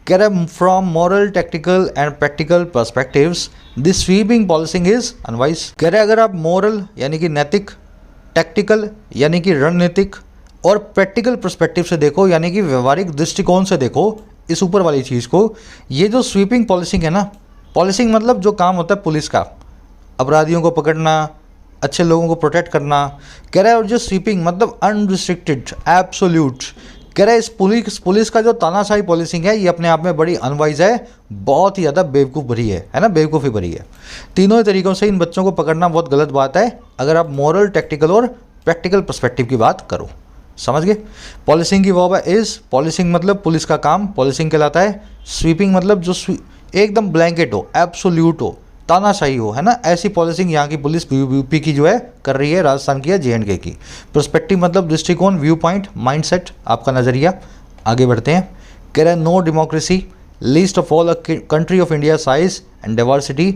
कह रहे from moral, technical and practical perspectives this sweeping policing is unwise. कह रहे अगर आप मॉरल यानी कि नैतिक, टेक्टिकल यानी कि रणनीतिक, और प्रैक्टिकल पर्सपेक्टिव से देखो यानी कि व्यवहारिक दृष्टिकोण से देखो इस ऊपर वाली चीज़ को, ये जो स्वीपिंग पॉलिसिंग है ना, पॉलिसिंग मतलब जो काम होता है पुलिस का, अपराधियों को पकड़ना, अच्छे लोगों को प्रोटेक्ट करना। कह रहा है और जो स्वीपिंग मतलब अनरिस्ट्रिक्टेड, एब्सोल्यूट। कह रहा है इस पुलिस का जो तानाशाही पॉलिसिंग है ये अपने आप में बड़ी अनवाइज है, बहुत ही ज़्यादा बेवकूफ़ भरी है ना, बेवकूफ़ी भरी है। तीनों ही तरीक़ों से इन बच्चों को पकड़ना बहुत गलत बात है अगर आप मॉरल, टेक्टिकल और प्रैक्टिकल पर्सपेक्टिव की बात करो। समझ गए? पॉलिसिंग की वर्ब है इज़, पॉलिसिंग मतलब पुलिस का काम पॉलिसिंग कहलाता है। स्वीपिंग मतलब जो एकदम ब्लैंकेट हो, एब्सोल्यूट हो, तानाशाही हो, है ना, ऐसी पॉलिसिंग यहाँ की पुलिस यूपी की जो है कर रही है, राजस्थान की या JNK की। पर्सपेक्टिव मतलब दृष्टिकोण, व्यू पॉइंट, माइंडसेट, आपका नज़रिया। आगे बढ़ते हैं। कह रहा है no democracy least of all a country of India size and diversity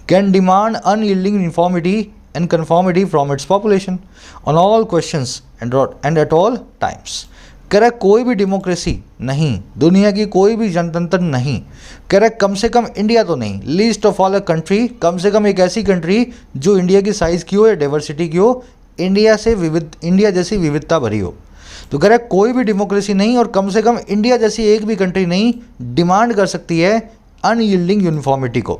can demand unyielding uniformity and conformity from its population on all questions and at all times. कह रहा है कोई भी डेमोक्रेसी नहीं, दुनिया की कोई भी जनतंत्र नहीं। कह रहा है कम से कम इंडिया तो नहीं, least of all a country, कम से कम एक ऐसी कंट्री जो इंडिया की साइज़ की हो या डाइवर्सिटी की हो, इंडिया जैसी विविधता भरी हो। तो कह रहा है कोई भी डेमोक्रेसी नहीं और कम से कम इंडिया जैसी एक भी कंट्री नहीं डिमांड कर सकती है अनयील्डिंग यूनिफॉर्मिटी को।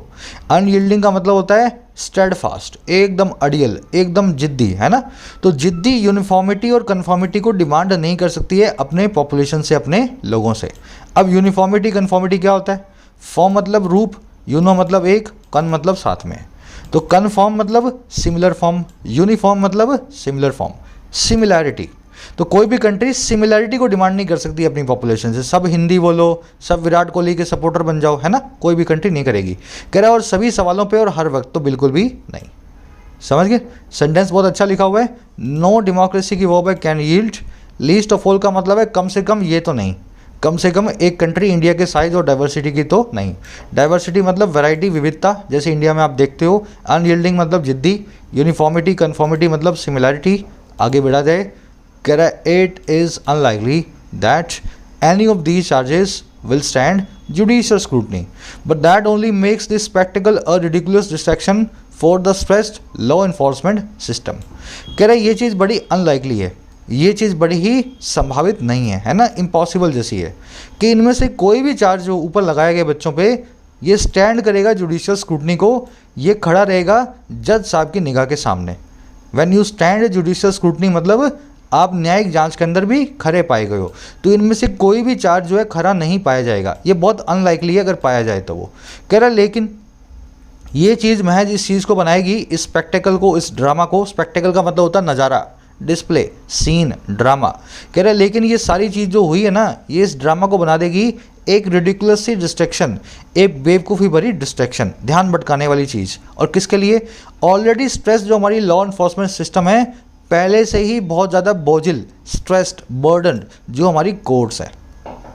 अनयील्डिंग का मतलब होता है स्टेडफास्ट, एकदम अड़ियल, एकदम जिद्दी, है ना। तो जिद्दी यूनिफॉर्मिटी और कन्फॉर्मिटी को डिमांड नहीं कर सकती है अपने पॉपुलेशन से, अपने लोगों से। अब यूनिफॉर्मिटी कन्फॉर्मिटी क्या होता है? फॉर्म मतलब रूप, यूनो मतलब एक, कन मतलब साथ में। तो कन्फॉर्म मतलब सिमिलर फॉर्म, यूनिफॉर्म मतलब सिमिलर फॉर्म, सिमिलैरिटी। तो कोई भी कंट्री सिमिलैरिटी को डिमांड नहीं कर सकती अपनी पॉपुलेशन से, सब हिंदी बोलो, सब विराट कोहली के सपोर्टर बन जाओ, है ना, कोई भी कंट्री नहीं करेगी। कह रहा है और सभी सवालों पे और हर वक्त तो बिल्कुल भी नहीं। समझ गए? सेंटेंस बहुत अच्छा लिखा हुआ है। नो डेमोक्रेसी की वर्ब है can yield, least of all का मतलब है कम से कम ये तो नहीं, कम से कम एक कंट्री इंडिया के साइज और डाइवर्सिटी की तो नहीं। डाइवर्सिटी मतलब वैरायटी, विविधता, जैसे इंडिया में आप देखते हो। अनयील्डिंग मतलब जिद्दी, यूनिफॉर्मिटी कन्फॉर्मिटी मतलब सिमिलैरिटी। आगे बढ़ा जाए। कह रहा है it is unlikely that any of these charges will stand judicial scrutiny but that only makes this spectacled a ridiculous distraction for the stressed law enforcement system. कह रहा है ये चीज़ बड़ी अनलाइकली है, ये चीज़ बड़ी ही संभावित नहीं है ना, इम्पॉसिबल जैसी है कि इनमें से कोई भी चार्ज जो ऊपर लगाए गए बच्चों पे ये स्टैंड करेगा जुडिशियल स्क्रूटनी को, ये खड़ा रहेगा जज साहब की निगाह के सामने। When you stand judicial scrutiny मतलब आप न्यायिक जांच के अंदर भी खरे पाए गए हो, तो इनमें से कोई भी चार्ज जो है खरा नहीं पाया जाएगा। ये बहुत अनलाइकली है अगर पाया जाए तो। वो कह रहा है लेकिन ये चीज़ महज इस चीज़ को बनाएगी, इस स्पेक्टेकल को, इस ड्रामा को। स्पेक्टेकल का मतलब होता है नज़ारा, डिस्प्ले, सीन, ड्रामा। कह रहा है लेकिन ये सारी चीज़ जो हुई है ना, ये इस ड्रामा को बना देगी एक रिडिकुलस सी डिस्ट्रैक्शन, एक बेवकूफ़ी भरी डिस्ट्रैक्शन, ध्यान भटकाने वाली चीज़। और किसके लिए? ऑलरेडी स्ट्रेस जो हमारी लॉ इन्फोर्समेंट सिस्टम है, पहले से ही बहुत ज़्यादा बोझिल, स्ट्रेस्ड, बर्डन जो हमारी कोर्ट्स है।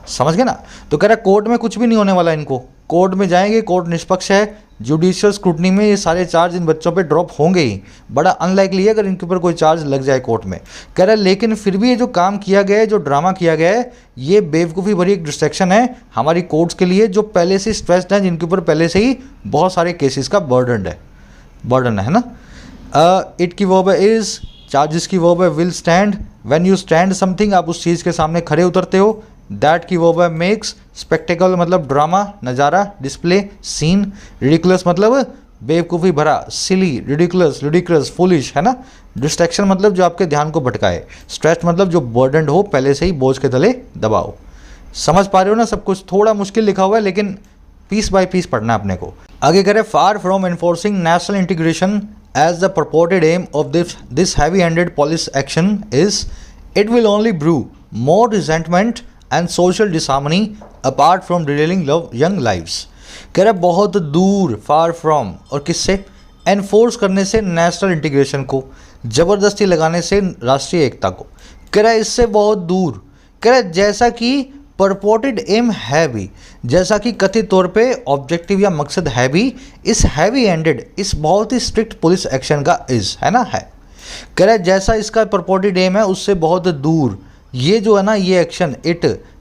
समझ गए ना? तो कह रहा है कोर्ट में कुछ भी नहीं होने वाला इनको, कोर्ट में जाएंगे, कोर्ट निष्पक्ष है, जुडिशियल स्क्रूटनी में ये सारे चार्ज इन बच्चों पे ड्रॉप होंगे ही। बड़ा अनलाइकली है अगर इनके ऊपर कोई चार्ज लग जाए कोर्ट में। कह रहा है लेकिन फिर भी ये जो काम किया गया है, जो ड्रामा किया गया है, ये बेवकूफ़ी भरी एक डिस्ट्रैक्शन है हमारी कोर्ट्स के लिए, जो पहले से स्ट्रेस्ड हैं, जिनके ऊपर पहले से ही बहुत सारे केसेस का बर्डन है ना। इट की वर्ब है इज़, चार्जेस की वर्ब है will stand. When you stand something, आप उस चीज़ के सामने खड़े उतरते हो। दैट की वर्ब है मेक्स, स्पेक्टेकल मतलब ड्रामा, नज़ारा, डिस्प्ले, सीन। रिडिकुलस मतलब बेवकूफ़ी भरा, सिली, रिडिकुलस, फुलिश, है ना। डिस्ट्रैक्शन मतलब जो आपके ध्यान को भटकाए। स्ट्रेस्ड मतलब जो बर्डनड हो, पहले से ही बोझ के तले दबाओ। समझ पा रहे हो ना? सब कुछ थोड़ा मुश्किल लिखा हुआ है लेकिन पीस बाय पीस पढ़ना है अपने को। आगे करें far from enforcing national integration as the purported aim of this heavy-handed police action is, it will only brew more resentment and social disharmony apart from derailing young lives। कह रहा है बहुत दूर, far from, और किससे? Enforce करने से national integration को, ज़बरदस्ती लगाने से राष्ट्रीय एकता को। कह रहा है इससे बहुत दूर। कह रहा है जैसा कि परपोर्टेड एम है भी, जैसा कि कथित तौर पे ऑब्जेक्टिव या मकसद है भी, इस हैवी हैंडेड, इस बहुत ही स्ट्रिक्ट पुलिस एक्शन का इज़, है ना, है। कह रहा है जैसा इसका परपोर्टेड एम है उससे बहुत दूर ये जो है ना, ये एक्शन,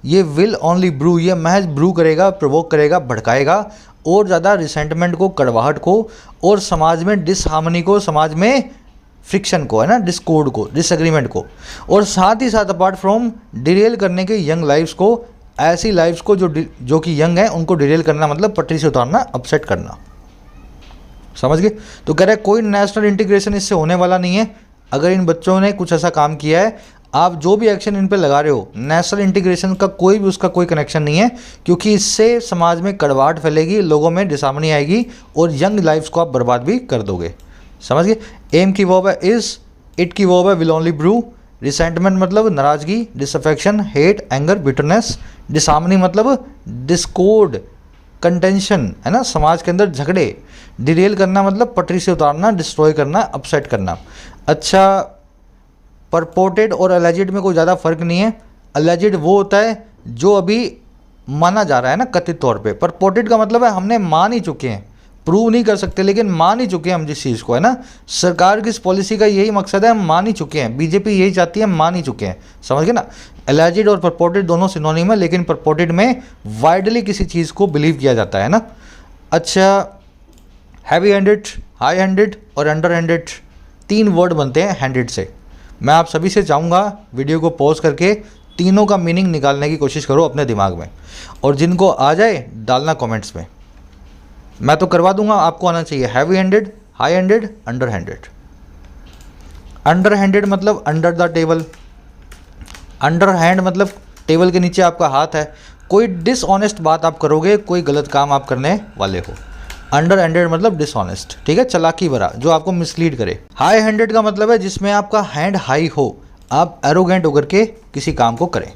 ये विल ओनली ब्रू, ये महज ब्रू करेगा, प्रोवोक करेगा, भड़काएगा और ज़्यादा रिसेंटमेंट को, कड़वाहट को, और समाज में डिसहार्मनी को, समाज में फ्रिक्शन को, है ना, डिस्कॉर्ड को, डिसएग्रीमेंट को, और साथ ही साथ अपार्ट फ्रॉम डिरेल करने के यंग लाइफ्स को, ऐसी लाइफ्स को जो कि यंग है उनको डिरेल करना मतलब पटरी से उतारना, अपसेट करना। समझ गए। तो कह रहा है कोई नेशनल इंटीग्रेशन इससे होने वाला नहीं है। अगर इन बच्चों ने कुछ ऐसा काम किया है, आप जो भी एक्शन इन पे लगा रहे हो, नेशनल इंटीग्रेशन का कोई भी उसका कोई कनेक्शन नहीं है, क्योंकि इससे समाज में कड़वाहट फैलेगी, लोगों में डिसार्मनी आएगी और यंग लाइफ्स को आप बर्बाद भी कर दोगे। समझ गए। एम की वर्ब है इज, इट की वर्ब है विल ओनली ब्रू, रिसेंटमेंट मतलब नाराजगी, डिसअफेक्शन, हेट, एंगर, बिटरनेस, डिसार्मनी मतलब डिस्कॉर्ड, कंटेंशन, है ना, समाज के अंदर झगड़े, डिरेल करना मतलब पटरी से उतारना, डिस्ट्रॉय करना, अपसेट करना। अच्छा, परपोर्टेड और अलेजिड में कोई ज़्यादा फर्क नहीं है। अलेजिड वो होता है जो अभी माना जा रहा है ना, कथित तौर पे। परपोर्टेड का मतलब है हमने मान ही चुके हैं, प्रूव नहीं कर सकते लेकिन मान ही चुके हैं हम जिस चीज़ को, है ना। सरकार की इस पॉलिसी का यही मकसद है, हम मान ही चुके हैं, बीजेपी यही चाहती है, हम मान ही चुके हैं। समझ गए ना। एलिजिड और परपोर्टेड दोनों सिनोनिम है, लेकिन परपोर्टेड में वाइडली किसी चीज़ को बिलीव किया जाता है ना। अच्छा, हैवी हैंडेड, हाई हैंडेड और अंडर हैंडेड 3 वर्ड बनते हैं हैंडेड से। मैं आप सभी से चाहूँगा वीडियो को पॉज करके तीनों का मीनिंग निकालने की कोशिश करो अपने दिमाग में, और जिनको आ जाए डालना कमेंट्स में। मैं तो करवा दूंगा, आपको आना चाहिए। Heavy handed, high handed, under handed. Under handed मतलब under the table, under hand मतलब टेबल के नीचे आपका हाथ है, कोई डिसऑनेस्ट बात आप करोगे, कोई गलत काम आप करने वाले हो। अंडर हैंडेड मतलब डिसऑनेस्ट, ठीक है, चालाकी भरा, जो आपको मिसलीड करे। हाई हैंडेड का मतलब है जिसमें आपका हैंड हाई हो, आप एरोगेंट होकर के किसी काम को करें,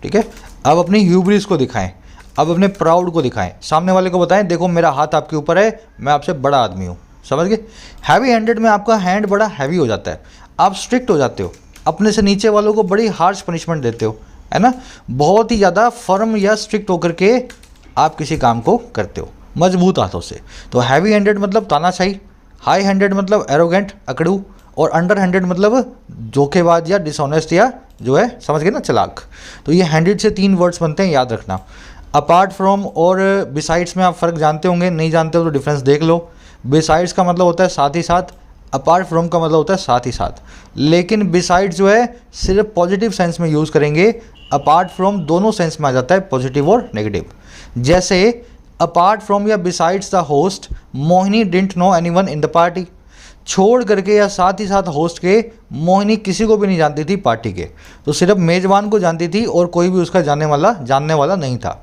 ठीक है। आप अपनी ह्यूब्रिस को दिखाएं, आप अपने प्राउड को दिखाएं, सामने वाले को बताएं देखो मेरा हाथ आपके ऊपर है, मैं आपसे बड़ा आदमी हूँ। समझ गए। हैवी हैंडेड में आपका हैंड बड़ा हैवी हो जाता है, आप स्ट्रिक्ट हो जाते हो, अपने से नीचे वालों को बड़ी हार्श पनिशमेंट देते हो, है ना, बहुत ही ज़्यादा फर्म या स्ट्रिक्ट होकर के आप किसी काम को करते हो मजबूत हाथों से। तो हैवी हैंडेड मतलब तानाशाही, हाई हैंडेड मतलब एरोगेंट, अकड़ू, और अंडर हैंडेड मतलब धोखेबाज या डिसऑनेस्ट या जो है, समझ गए ना, चालाक। तो ये हैंडेड से 3 वर्ड्स बनते हैं, याद रखना। अपार्ट फ्रॉम और बिसाइड्स में आप फ़र्क जानते होंगे, नहीं जानते हो तो डिफरेंस देख लो। बिसाइड्स का मतलब होता है साथ ही साथ, अपार्ट फ्रॉम का मतलब होता है साथ ही साथ, लेकिन बिसाइड्स जो है सिर्फ पॉजिटिव सेंस में यूज़ करेंगे, अपार्ट फ्रॉम दोनों सेंस में आ जाता है, पॉजिटिव और नेगेटिव। जैसे अपार्ट फ्रॉम या besides the host, Mohini didn't know anyone in the party. छोड़ करके या साथ ही साथ होस्ट के, मोहिनी किसी को भी नहीं जानती थी पार्टी के, तो सिर्फ मेज़बान को जानती थी और कोई भी उसका जानने वाला नहीं था।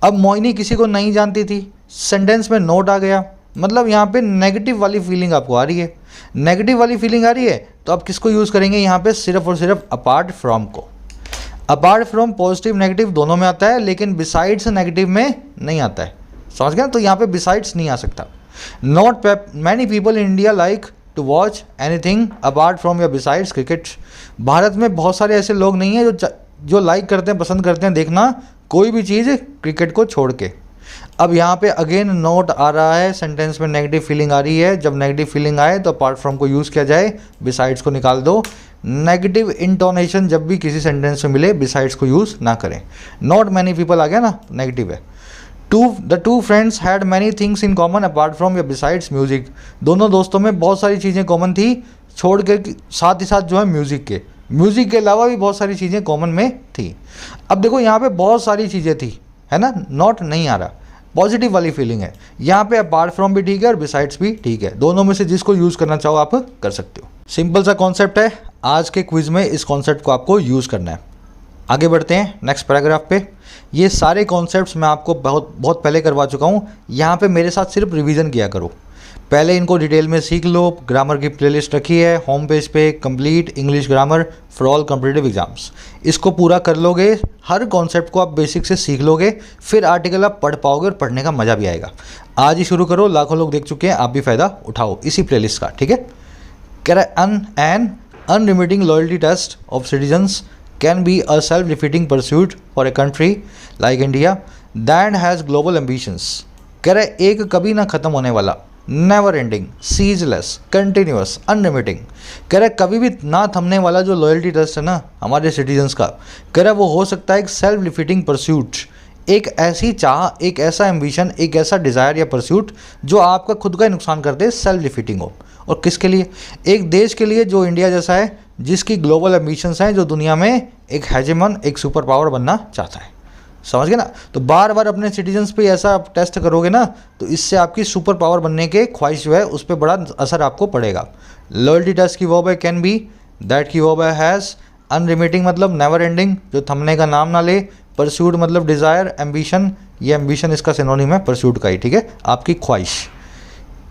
अब मोहिनी किसी को नहीं जानती थी, सेंटेंस में नोट आ गया, मतलब यहाँ पे नेगेटिव वाली फीलिंग आपको आ रही है। नेगेटिव वाली फीलिंग आ रही है तो आप किसको यूज़ करेंगे यहाँ पे, सिर्फ और सिर्फ अपार्ट फ्रॉम को। अपार्ट फ्रॉम पॉजिटिव नेगेटिव दोनों में आता है, लेकिन बिसाइड्स नेगेटिव में नहीं आता है। समझ गए। तो यहाँ पे बिसाइड्स नहीं आ सकता। Not many people in India like to watch anything apart from या बिसाइड्स क्रिकेट। भारत में बहुत सारे ऐसे लोग नहीं हैं जो लाइक करते हैं, पसंद करते हैं देखना कोई भी चीज़ क्रिकेट को छोड़ के। अब यहाँ पे अगेन नोट आ रहा है, सेंटेंस में नेगेटिव फीलिंग आ रही है, जब नेगेटिव फीलिंग आए तो अपार्ट फ्रॉम को यूज़ किया जाए, बिसाइड्स को निकाल दो। नेगेटिव इंटोनेशन जब भी किसी सेंटेंस में मिले, बिसाइड्स को यूज़ ना करें। नॉट मैनी पीपल आ गया ना, नेगेटिव है। The two friends had many things in common apart from या बिसाइड्स म्यूजिक। दोनों दोस्तों में बहुत सारी चीज़ें कॉमन थी, छोड़ के साथ ही साथ जो है म्यूज़िक के अलावा भी बहुत सारी चीज़ें कॉमन में थी। अब देखो यहाँ पे बहुत सारी चीज़ें थी, है ना, नॉट नहीं आ रहा, पॉजिटिव वाली फीलिंग है। यहाँ पे अपार्ट फ्रॉम भी ठीक है और बिसाइड्स भी ठीक है, दोनों में से जिसको यूज़ करना चाहो आप कर सकते हो। सिंपल सा कॉन्सेप्ट है, आज के क्विज में इस कॉन्सेप्ट को आपको यूज़ करना है। आगे बढ़ते हैं नेक्स्ट पैराग्राफ पे। ये सारे कॉन्सेप्ट्स मैं आपको बहुत पहले करवा चुका हूँ, यहाँ पे मेरे साथ सिर्फ रिवीजन किया करो। पहले इनको डिटेल में सीख लो, ग्रामर की प्लेलिस्ट रखी है होम पेज पे, complete English grammar for all competitive exams. इसको पूरा कर लोगे, हर कॉन्सेप्ट को आप बेसिक से सीख लोगे, फिर आर्टिकल आप पढ़ पाओगे और पढ़ने का मज़ा भी आएगा। आज ही शुरू करो, लाखों लोग देख चुके हैं, आप भी फ़ायदा उठाओ इसी प्लेलिस्ट का, ठीक है। कह रहा है an unremitting loyalty test of citizens can be a self-defeating pursuit for a country like India that has global ambitions। कह रहे एक कभी ना ख़त्म होने वाला, never ending, ceaseless, continuous, unremitting, कह रहे कभी भी ना थमने वाला जो लॉयल्टी टेस्ट है ना हमारे सिटीजन्स का, कह रहा वो हो सकता है एक सेल्फ डिफीटिंग परस्यूट, एक ऐसी चाह, एक ऐसा एम्बिशन, एक ऐसा डिज़ायर या परस्यूट जो आपका खुद का ही नुकसान कर दे, सेल्फ डिफीटिंग हो। और किसके लिए? एक देश के लिए जो इंडिया जैसा है, जिसकी ग्लोबल एम्बिशंस हैं, जो दुनिया में एक हेजेमन, एक सुपर पावर बनना चाहता है। समझ गए ना। तो बार बार अपने सिटीजन्स पे ऐसा आप टेस्ट करोगे ना, तो इससे आपकी सुपर पावर बनने के ख्वाहिश जो है उस पर बड़ा असर आपको पड़ेगा। लॉयल्टी टेस्ट की वर्ब है कैन बी, दैट की वर्ब है हैज़, अनरिमिटिंग मतलब नेवर एंडिंग जो थमने का नाम ना ले, परस्यूट मतलब डिज़ायर, एम्बिशन, ये एम्बिशन इसका सिनोनिम है परस्यूट का ही, ठीक है, आपकी ख्वाहिश।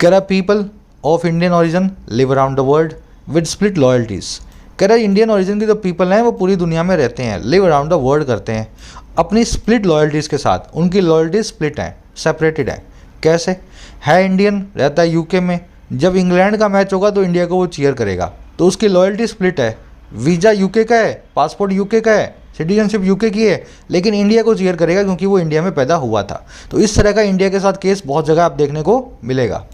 कह रहा people of Indian origin live around the world with split loyalties. कह रहा इंडियन ओरिजिन के जो पीपल हैं वो पूरी दुनिया में रहते हैं, लिव अराउंड द वर्ल्ड करते हैं अपनी स्प्लिट लॉयल्टीज़ के साथ। उनकी लॉयल्टीज स्प्लिट हैं, सेपरेटेड है। कैसे है? इंडियन रहता है यूके में, जब इंग्लैंड का मैच होगा तो इंडिया को वो चीयर करेगा, तो उसकी लॉयल्टी स्प्लिट है। वीज़ा यूके का है, पासपोर्ट यूके का है, सिटीजनशिप यूके की है, लेकिन इंडिया को चीयर करेगा क्योंकि वो इंडिया में पैदा हुआ था। तो इस तरह का इंडिया के साथ केस बहुत जगह आप देखने को मिलेगा।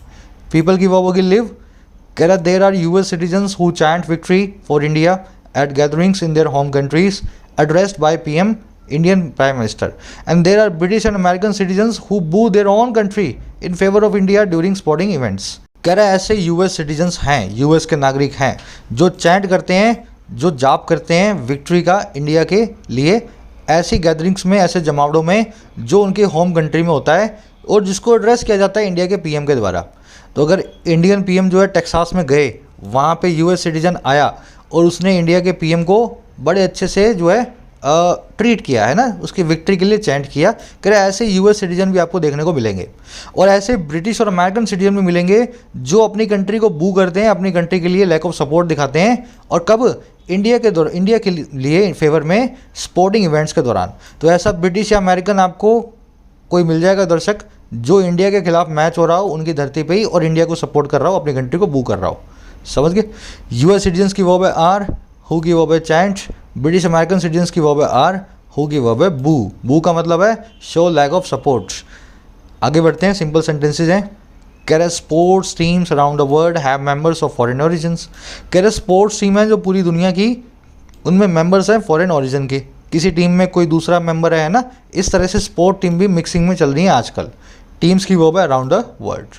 पीपल की वर्ब होगी लिव। कह रहा there are US citizens who chant victory for India at gatherings in their home countries addressed by PM Indian prime minister, and there are British and American citizens who boo their own country in favour of India during sporting events. कह रहा है ऐसे US citizens हैं, US के नागरिक हैं जो chant करते हैं, जो जाप करते हैं विक्ट्री का इंडिया के लिए ऐसी गैदरिंग्स में, ऐसे जमावड़ों में जो उनके होम कंट्री में होता है और जिसको एड्रेस किया जाता है इंडिया के पीएम के द्वारा। तो अगर इंडियन पीएम जो है टेक्सास में गए, वहाँ पे यूएस सिटीजन आया और उसने इंडिया के पीएम को बड़े अच्छे से जो है ट्रीट किया है ना, उसकी विक्ट्री के लिए चैंट किया। कह रहे ऐसे यूएस सिटीजन भी आपको देखने को मिलेंगे, और ऐसे ब्रिटिश और अमेरिकन सिटीजन भी मिलेंगे जो अपनी कंट्री को बू करते हैं, अपनी कंट्री के लिए लैक ऑफ सपोर्ट दिखाते हैं, और कब? इंडिया के लिए फेवर में स्पोर्टिंग इवेंट्स के दौरान। तो ऐसा ब्रिटिश या अमेरिकन आपको कोई मिल जाएगा दर्शक जो इंडिया के खिलाफ मैच हो रहा हो उनकी धरती पे ही और इंडिया को सपोर्ट कर रहा हो, अपनी कंट्री को बू कर रहा हो। समझ गए? यूएस सिटीजन्स की वर्ब है आर, हु की वर्ब है चैंट। ब्रिटिश अमेरिकन सिटीजन्स की वर्ब है आर, हु की वर्ब है बू। बू का मतलब है शो लैक ऑफ सपोर्ट। आगे बढ़ते हैं, सिंपल सेंटेंसेज हैं। कह रहे sports teams around the world have members of foreign origins. कह रहे स्पोर्ट्स टीम है जो पूरी दुनिया की, उनमें मेंबर्स हैं फॉरेन ओरिजिन के, किसी टीम में कोई दूसरा मेंबर है ना, इस तरह से स्पोर्ट टीम भी मिक्सिंग में चल रही है आजकल। टीम्स की वर्ब है अराउंड द वर्ल्ड।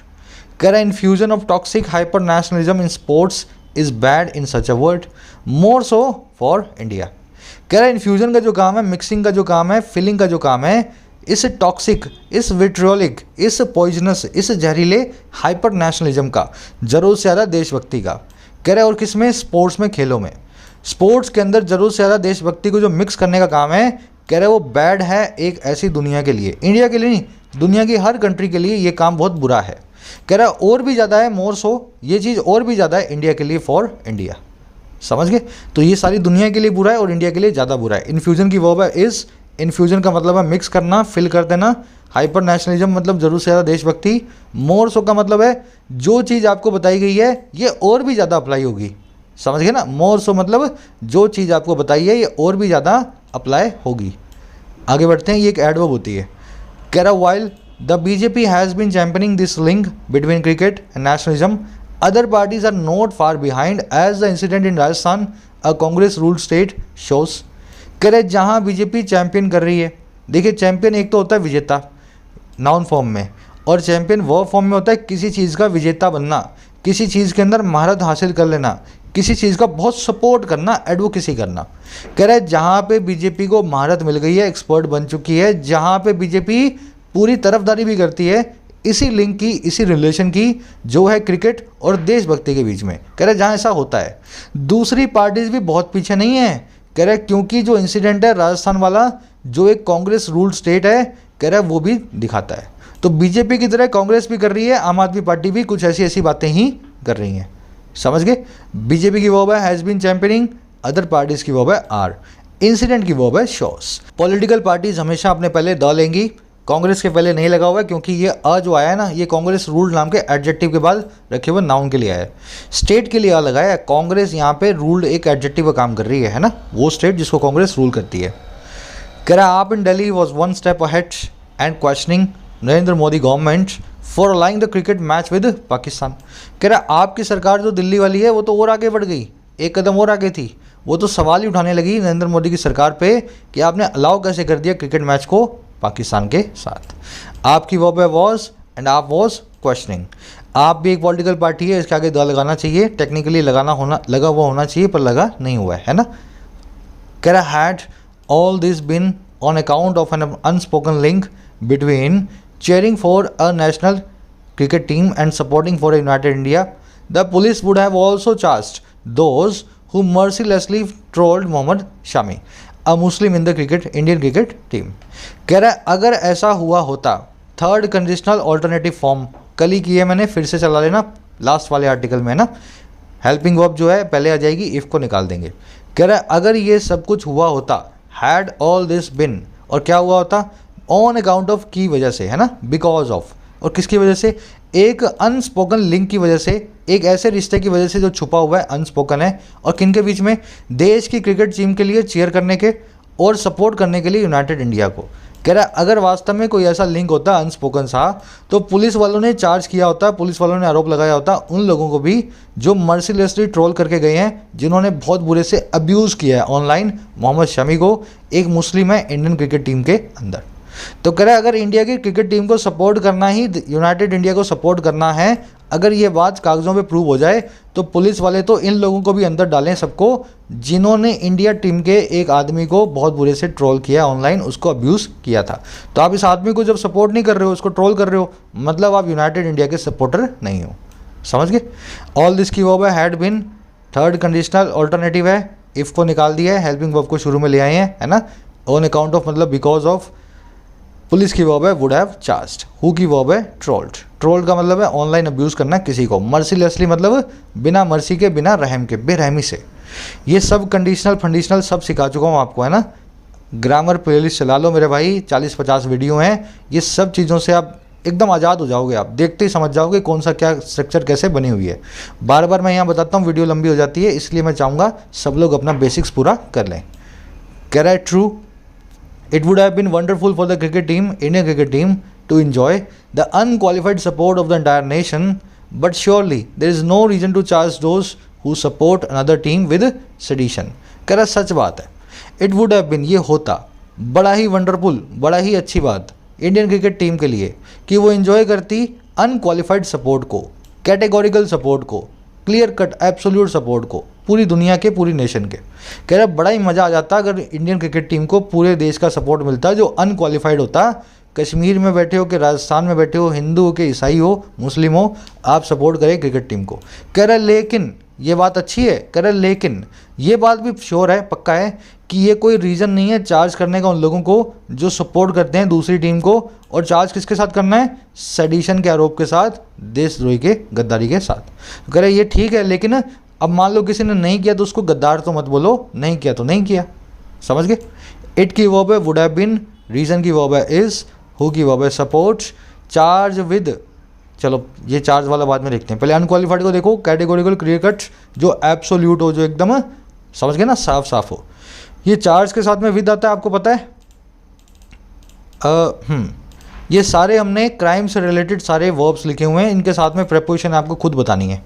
कह रहा infusion of toxic hyper nationalism in sports is bad in such a world, more so for India. कह रहा इन्फ्यूजन का जो काम है, मिक्सिंग का जो काम है, फिलिंग का जो काम है, इस टॉक्सिक, इस विट्रियोलिक, इस पॉइजनस, इस जहरीले हाइपर नेशनलिज्म का, जरूरत से ज़्यादा देशभक्ति का। कह रहा है और किस में? स्पोर्ट्स में, खेलों में। स्पोर्ट्स के अंदर जरूरत से ज़्यादा देशभक्ति को जो मिक्स करने का काम है, कह रहे वो बैड है एक ऐसी दुनिया के लिए, इंडिया के लिए नहीं, दुनिया की हर कंट्री के लिए ये काम बहुत बुरा है। कह रहा और भी ज़्यादा है, मोर सो, ये चीज़ और भी ज़्यादा है इंडिया के लिए, फॉर इंडिया। समझ गए? तो ये सारी दुनिया के लिए बुरा है और इंडिया के लिए ज़्यादा बुरा है। इन्फ्यूजन की वर्ब है इज़। इन्फ्यूजन का मतलब है मिक्स करना, फिल कर देना। हाइपर नेशनलिज्म मतलब जरूर से ज़्यादा देशभक्ति। मोर सो का मतलब है जो चीज़ आपको बताई गई है ये और भी ज़्यादा अप्लाई होगी। समझ गए ना? मोर सो मतलब जो चीज़ आपको बताई है ये और भी ज़्यादा अप्लाई होगी। आगे बढ़ते हैं, ये एक एडवर्ब होती है। कह रहा while the BJP has been championing this link between cricket and nationalism, other parties are not far behind as the incident in Rajasthan a Congress ruled state shows. कह रहे जहाँ बीजेपी चैंपियन कर रही है, देखिए चैंपियन एक तो होता है विजेता नाउन फॉर्म में, और चैंपियन वर्ब फॉर्म में होता है किसी चीज़ का विजेता बनना, किसी चीज़ के अंदर महारत हासिल कर लेना, किसी चीज़ का बहुत सपोर्ट करना, एडवोकेसी करना। कह रहे जहाँ पे बीजेपी को महारत मिल गई है, एक्सपर्ट बन चुकी है, जहाँ पे बीजेपी पूरी तरफदारी भी करती है इसी लिंक की, इसी रिलेशन की जो है क्रिकेट और देशभक्ति के बीच में। कह रहे जहाँ ऐसा होता है, दूसरी पार्टीज भी बहुत पीछे नहीं है। कह रहे क्योंकि जो इंसिडेंट है राजस्थान वाला, जो एक कांग्रेस रूल्ड स्टेट है, कह रहा है वो भी दिखाता है। तो बीजेपी की तरह कांग्रेस भी कर रही है, आम आदमी पार्टी भी कुछ ऐसी ऐसी बातें ही कर रही हैं। समझ गए? बीजेपी की वर्ब है हैज़ बीन चैंपियनिंग, अदर पार्टीज की वर्ब है आर, इंसिडेंट की वर्ब है शोस। पॉलिटिकल पार्टीज हमेशा अपने पहले द लेंगी, कांग्रेस के पहले नहीं लगा हुआ है क्योंकि ये अ जो आया है ना, ये कांग्रेस रूल्ड नाम के एडजेक्टिव के बाद रखे हुए नाउन के लिए आया है। स्टेट के लिए अ लगाया है, कांग्रेस यहाँ पे रूल्ड एक एडजेक्टिव का काम कर रही है ना, वो स्टेट जिसको कांग्रेस रूल करती है। कह रहा AAP in Delhi was one step ahead and questioning Narendra Modi government for allowing the cricket match with Pakistan. कह रहा आपकी सरकार जो दिल्ली वाली है वो तो और आगे बढ़ गई, एक कदम और आगे थी, वो तो सवाल ही उठाने लगी नरेंद्र मोदी की सरकार पे कि आपने अलाउ कैसे कर दिया क्रिकेट मैच को पाकिस्तान के साथ। आपकी वर्ब है वॉज एंड आप वॉज क्वेश्चनिंग। आप भी एक पॉलिटिकल पार्टी है, इसके आगे द लगाना चाहिए, टेक्निकली लगा हुआ होना चाहिए पर लगा नहीं हुआ है ना। कह रहा had all this been on account of an unspoken link between cheering for a national cricket team and supporting for a united India. The police would have also charged those who mercilessly trolled Mohammad Shami, a Muslim in the Indian cricket team. कह रहा है अगर ऐसा हुआ होता, third conditional alternative form कल ही की है मैंने, फिर से चला लेना लास्ट वाले आर्टिकल में ना, हेल्पिंग वर्ब जो है पहले आ जाएगी, इफ़ को निकाल देंगे। कह रहा है अगर ये सब कुछ हुआ होता, हैड ऑल दिस बिन, और क्या हुआ होता, ऑन अकाउंट ऑफ की वजह से, है ना, बिकॉज ऑफ, और किसकी वजह से, एक अनस्पोकन लिंक की वजह से, एक ऐसे रिश्ते की वजह से जो छुपा हुआ है, अनस्पोकन है, और किन के बीच में, देश की क्रिकेट टीम के लिए चीयर करने के और सपोर्ट करने के लिए यूनाइटेड इंडिया को। कह रहा है अगर वास्तव में कोई ऐसा लिंक होता अनस्पोकन सा, तो पुलिस वालों ने चार्ज किया होता, पुलिस वालों ने आरोप लगाया होता उन लोगों को भी जो मर्सिलेसली ट्रोल करके गए हैं, जिन्होंने बहुत बुरे से अब्यूज़ किया है ऑनलाइन मोहम्मद शमी को, एक मुस्लिम है इंडियन क्रिकेट टीम के अंदर। तो कह रहा है अगर इंडिया की क्रिकेट टीम को सपोर्ट करना ही, यूनाइटेड इंडिया को सपोर्ट करना है, अगर ये बात कागज़ों पे प्रूव हो जाए, तो पुलिस वाले तो इन लोगों को भी अंदर डालें सबको, जिन्होंने इंडिया टीम के एक आदमी को बहुत बुरे से ट्रोल किया ऑनलाइन, उसको अब्यूज़ किया था। तो आप इस आदमी को जब सपोर्ट नहीं कर रहे हो, उसको ट्रोल कर रहे हो, मतलब आप यूनाइटेड इंडिया के सपोर्टर नहीं हो। समझ गए? ऑल दिस की वर्ब है had been, third conditional alternative है, इफ़ को निकाल दिया है, हेल्पिंग वर्ब को शुरू में ले आए हैं, है ना, ऑन अकाउंट ऑफ मतलब बिकॉज ऑफ, पुलिस की वर्ब है वुड हैव चार्ज्ड, हु की वर्ब है ट्रोल्ड, ट्रोल्ड का मतलब है ऑनलाइन अब्यूज़ करना किसी को, मर्सीलेसली मतलब बिना मर्सी के, बिना रहम के, बेरहमी से। ये सब कंडीशनल फंडीशनल सब सिखा चुका हूँ आपको, है ना, ग्रामर प्लेलिस्ट चला लो मेरे भाई, 40-50 वीडियो हैं, ये सब चीज़ों से आप एकदम आज़ाद हो जाओगे, आप देखते ही समझ जाओगे कौन सा क्या स्ट्रक्चर कैसे बनी हुई है। बार बार मैं यहाँ बताता हूँ, वीडियो लंबी हो जाती है, इसलिए मैं चाहूँगा सब लोग अपना बेसिक्स पूरा कर लें। कह रहा है true, it would have been wonderful for the cricket team, Indian cricket team, to enjoy the unqualified support of the entire nation, but surely there is no reason to charge those who support another team with sedition. कह रहा सच बात है, it would have been, ये होता बड़ा ही wonderful, बड़ा ही अच्छी बात इंडियन क्रिकेट टीम के लिए कि वो इन्जॉय करती अनक्वालिफाइड सपोर्ट को, कैटेगोरिकल सपोर्ट को, क्लियर कट एब्सोल्यूट सपोर्ट को, पूरी दुनिया के, पूरी नेशन के। कह रहा बड़ा ही मज़ा आ जाता अगर इंडियन क्रिकेट टीम को पूरे देश का सपोर्ट मिलता जो अनक्वालिफाइड होता, कश्मीर में बैठे हो कि राजस्थान में बैठे हो, हिंदू हो कि ईसाई हो, मुस्लिम हो, आप सपोर्ट करें क्रिकेट टीम को। कह रहा लेकिन ये बात अच्छी है, कह रहा लेकिन ये बात भी श्योर है, पक्का है कि ये कोई रीज़न नहीं है चार्ज करने का उन लोगों को जो सपोर्ट करते हैं दूसरी टीम को, और चार्ज किसके साथ करना है, सेडिशन के आरोप के साथ, देशद्रोही के, गद्दारी के साथ। कह रहे ये ठीक है, लेकिन अब मान लो किसी ने नहीं किया तो उसको गद्दार तो मत बोलो, नहीं किया तो नहीं किया। समझ गए? इट की वर्ब है वुड हैव बीन, रीज़न की वर्ब है इज़, हु की वर्ब है सपोर्ट, चार्ज विद, चलो ये चार्ज वाला बाद में देखते हैं, पहले अनक्वालिफाइड को देखो, कैटेगोरिकल, क्लियर कट, जो एब्सोल्यूट हो, जो एकदम समझ गए ना, साफ साफ हो। ये चार्ज के साथ में विद आता है, आपको पता है। ये सारे हमने क्राइम से रिलेटेड सारे वर्ब्स लिखे हुए हैं, इनके साथ में प्रेपोजिशन आपको खुद बतानी है।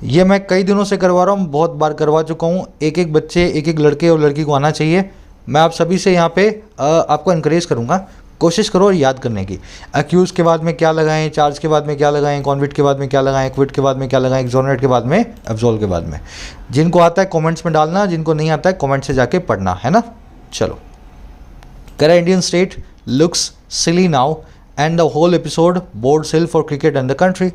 ये मैं कई दिनों से करवा रहा हूँ, बहुत बार करवा चुका हूँ, एक एक बच्चे, एक एक लड़के और लड़की को आना चाहिए। मैं आप सभी से यहाँ पे आपको इनकरेज करूँगा, कोशिश करो और याद करने की। अक्यूज़ के बाद में क्या लगाएं, चार्ज के बाद में क्या लगाएं, कॉन्विक्ट के बाद में क्या लगाएं, क्विट के बाद में क्या लगाएं, एक्सोनरेट के बाद में, एब्सोल्व के बाद में। जिनको आता है कमेंट्स में डालना, जिनको नहीं आता है कमेंट से जाके पढ़ना, है ना। चलो, कह रहा Indian state looks silly now and the whole episode बोर्ड ill for cricket and the country.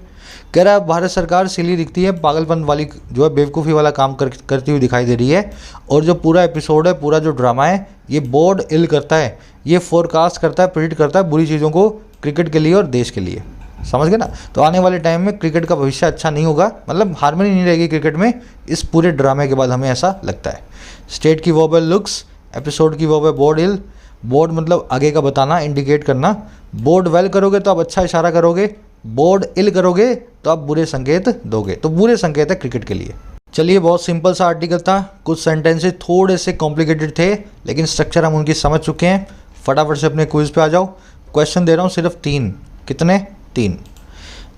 कह रहा है भारत सरकार सिली दिखती है, पागलपन वाली जो है, बेवकूफ़ी वाला काम करती हुई दिखाई दे रही है, और जो पूरा एपिसोड है, पूरा जो ड्रामा है, ये बोर्ड इल करता है, ये फोरकास्ट करता है, प्रिडिक्ट करता है बुरी चीज़ों को क्रिकेट के लिए और देश के लिए। समझ गए ना। तो आने वाले टाइम में क्रिकेट का भविष्य अच्छा नहीं होगा, मतलब हारमोनी नहीं रहेगी क्रिकेट में, इस पूरे ड्रामे के बाद हमें ऐसा लगता है। स्टेट की वर्ब है लुक्स, एपिसोड की वर्ब है बोर्ड इल। बोर्ड मतलब आगे का बताना, इंडिकेट करना। बोर्ड वेल करोगे तो आप अच्छा इशारा करोगे, बोर्ड इल करोगे तो आप बुरे संकेत दोगे, तो बुरे संकेत है क्रिकेट के लिए। चलिए, बहुत सिंपल सा आर्टिकल था, कुछ सेंटेंसेस थोड़े से कॉम्प्लिकेटेड थे, लेकिन स्ट्रक्चर हम उनकी समझ चुके हैं। फटाफट से अपने क्विज पे आ जाओ। क्वेश्चन दे रहा हूँ सिर्फ 3, कितने 3,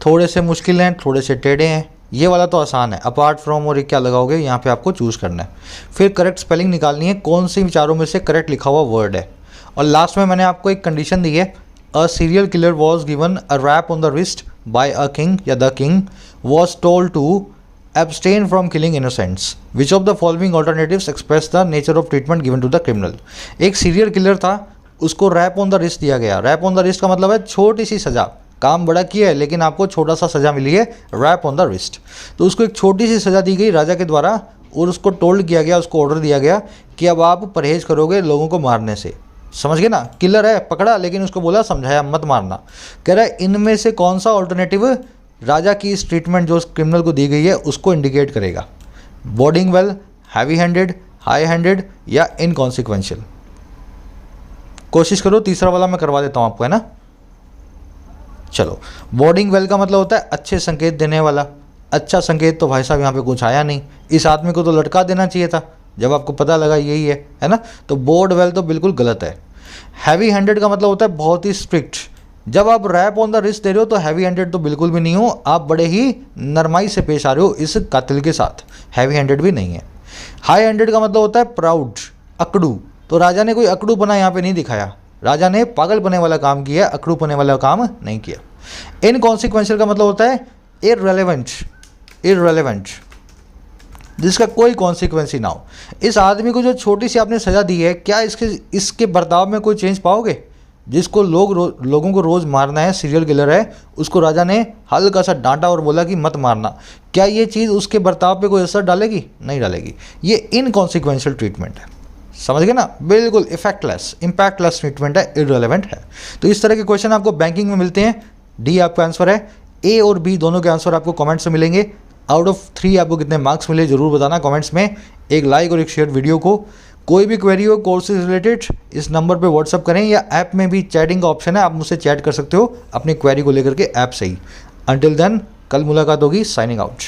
थोड़े से मुश्किल हैं, थोड़े से टेढ़े हैं। ये वाला तो आसान है, अपार्ट फ्रॉम और क्या लगाओगे यहाँ पे आपको चूज़ करना है। फिर करेक्ट स्पेलिंग निकालनी है, कौन सी चारों में से करेक्ट लिखा हुआ वर्ड है। और लास्ट में मैंने आपको एक कंडीशन दी है, a serial killer was given a rap on the wrist by a king, या the king was told to abstain from killing innocents. Which of the following alternatives express the nature of treatment given to the criminal? एक serial killer था, उसको rap on the wrist दिया गया। Rap on the wrist का मतलब है छोटी सी सज़ा, काम बड़ा किया है लेकिन आपको छोटा सा सज़ा मिली है, रैप ऑन द रिस्ट। तो उसको एक छोटी सी सज़ा दी गई राजा के द्वारा और उसको टोल्ड किया गया, उसको ऑर्डर दिया गया कि अब आप परहेज़ करोगे लोगों को मारने से। समझ गए ना, किलर है पकड़ा लेकिन उसको बोला समझाया मत मारना। कह रहा है इनमें से कौन सा ऑल्टरनेटिव राजा की इस ट्रीटमेंट जो उस क्रिमिनल को दी गई है उसको इंडिकेट करेगा, boarding well, heavy handed, high handed या इनकॉन्सिक्वेंशियल। कोशिश करो तीसरा वाला मैं करवा देता हूँ आपको, है ना। चलो, बॉर्डिंग वेल का मतलब होता है अच्छे संकेत देने वाला। अच्छा संकेत तो भाई साहब यहाँ पे कुछ आया नहीं, इस आदमी को तो लटका देना चाहिए था जब आपको पता लगा यही है ना। तो बोर्ड वेल तो बिल्कुल गलत है। हैवी हैंडेड का मतलब होता है बहुत ही स्ट्रिक्ट। जब आप रैप ऑन द रिस्ट दे रहे हो तो हैवी हैंडेड तो बिल्कुल भी नहीं हो, आप बड़े ही नरमाई से पेश आ रहे हो इस कातिल के साथ, हैवी हैंडेड भी नहीं है। हाई हैंडेड का मतलब होता है प्राउड, अकड़ू। तो राजा ने कोई अकड़ू पना यहाँ पे नहीं दिखाया, राजा ने पागल पने वाला काम किया, अकड़ू पने वाला काम नहीं किया। इनकॉन्सिक्वेंशियल का मतलब होता है इररेलेवेंट, इररेलेवेंट, जिसका कोई कॉन्सिक्वेंस ही ना हो। इस आदमी को जो छोटी सी आपने सज़ा दी है, क्या इसके बर्ताव में कोई चेंज पाओगे? जिसको लोगों को रोज़ मारना है, सीरियल किलर है, उसको राजा ने हल्का सा डांटा और बोला कि मत मारना। क्या ये चीज़ उसके बर्ताव पे कोई असर डालेगी? नहीं डालेगी। ये इनकॉन्सिक्वेंशियल ट्रीटमेंट है, समझ गए ना, बिल्कुल इफेक्टलेस, इम्पैक्टलेस ट्रीटमेंट है, इररेलेवेंट है। तो इस तरह के क्वेश्चन आपको बैंकिंग में मिलते हैं। डी आपका आंसर है, ए और बी दोनों के आंसर आपको कमेंट्स में मिलेंगे। आउट ऑफ 3 आपको कितने मार्क्स मिले ज़रूर बताना कमेंट्स में। एक लाइक और एक शेयर वीडियो को। कोई भी क्वेरी हो कोर्स से रिलेटेड इस नंबर पे व्हाट्सअप करें, या ऐप में भी चैटिंग का ऑप्शन है, आप मुझसे चैट कर सकते हो अपनी क्वेरी को लेकर के ऐप से ही। अंटिल देन, कल मुलाकात होगी। Signing out.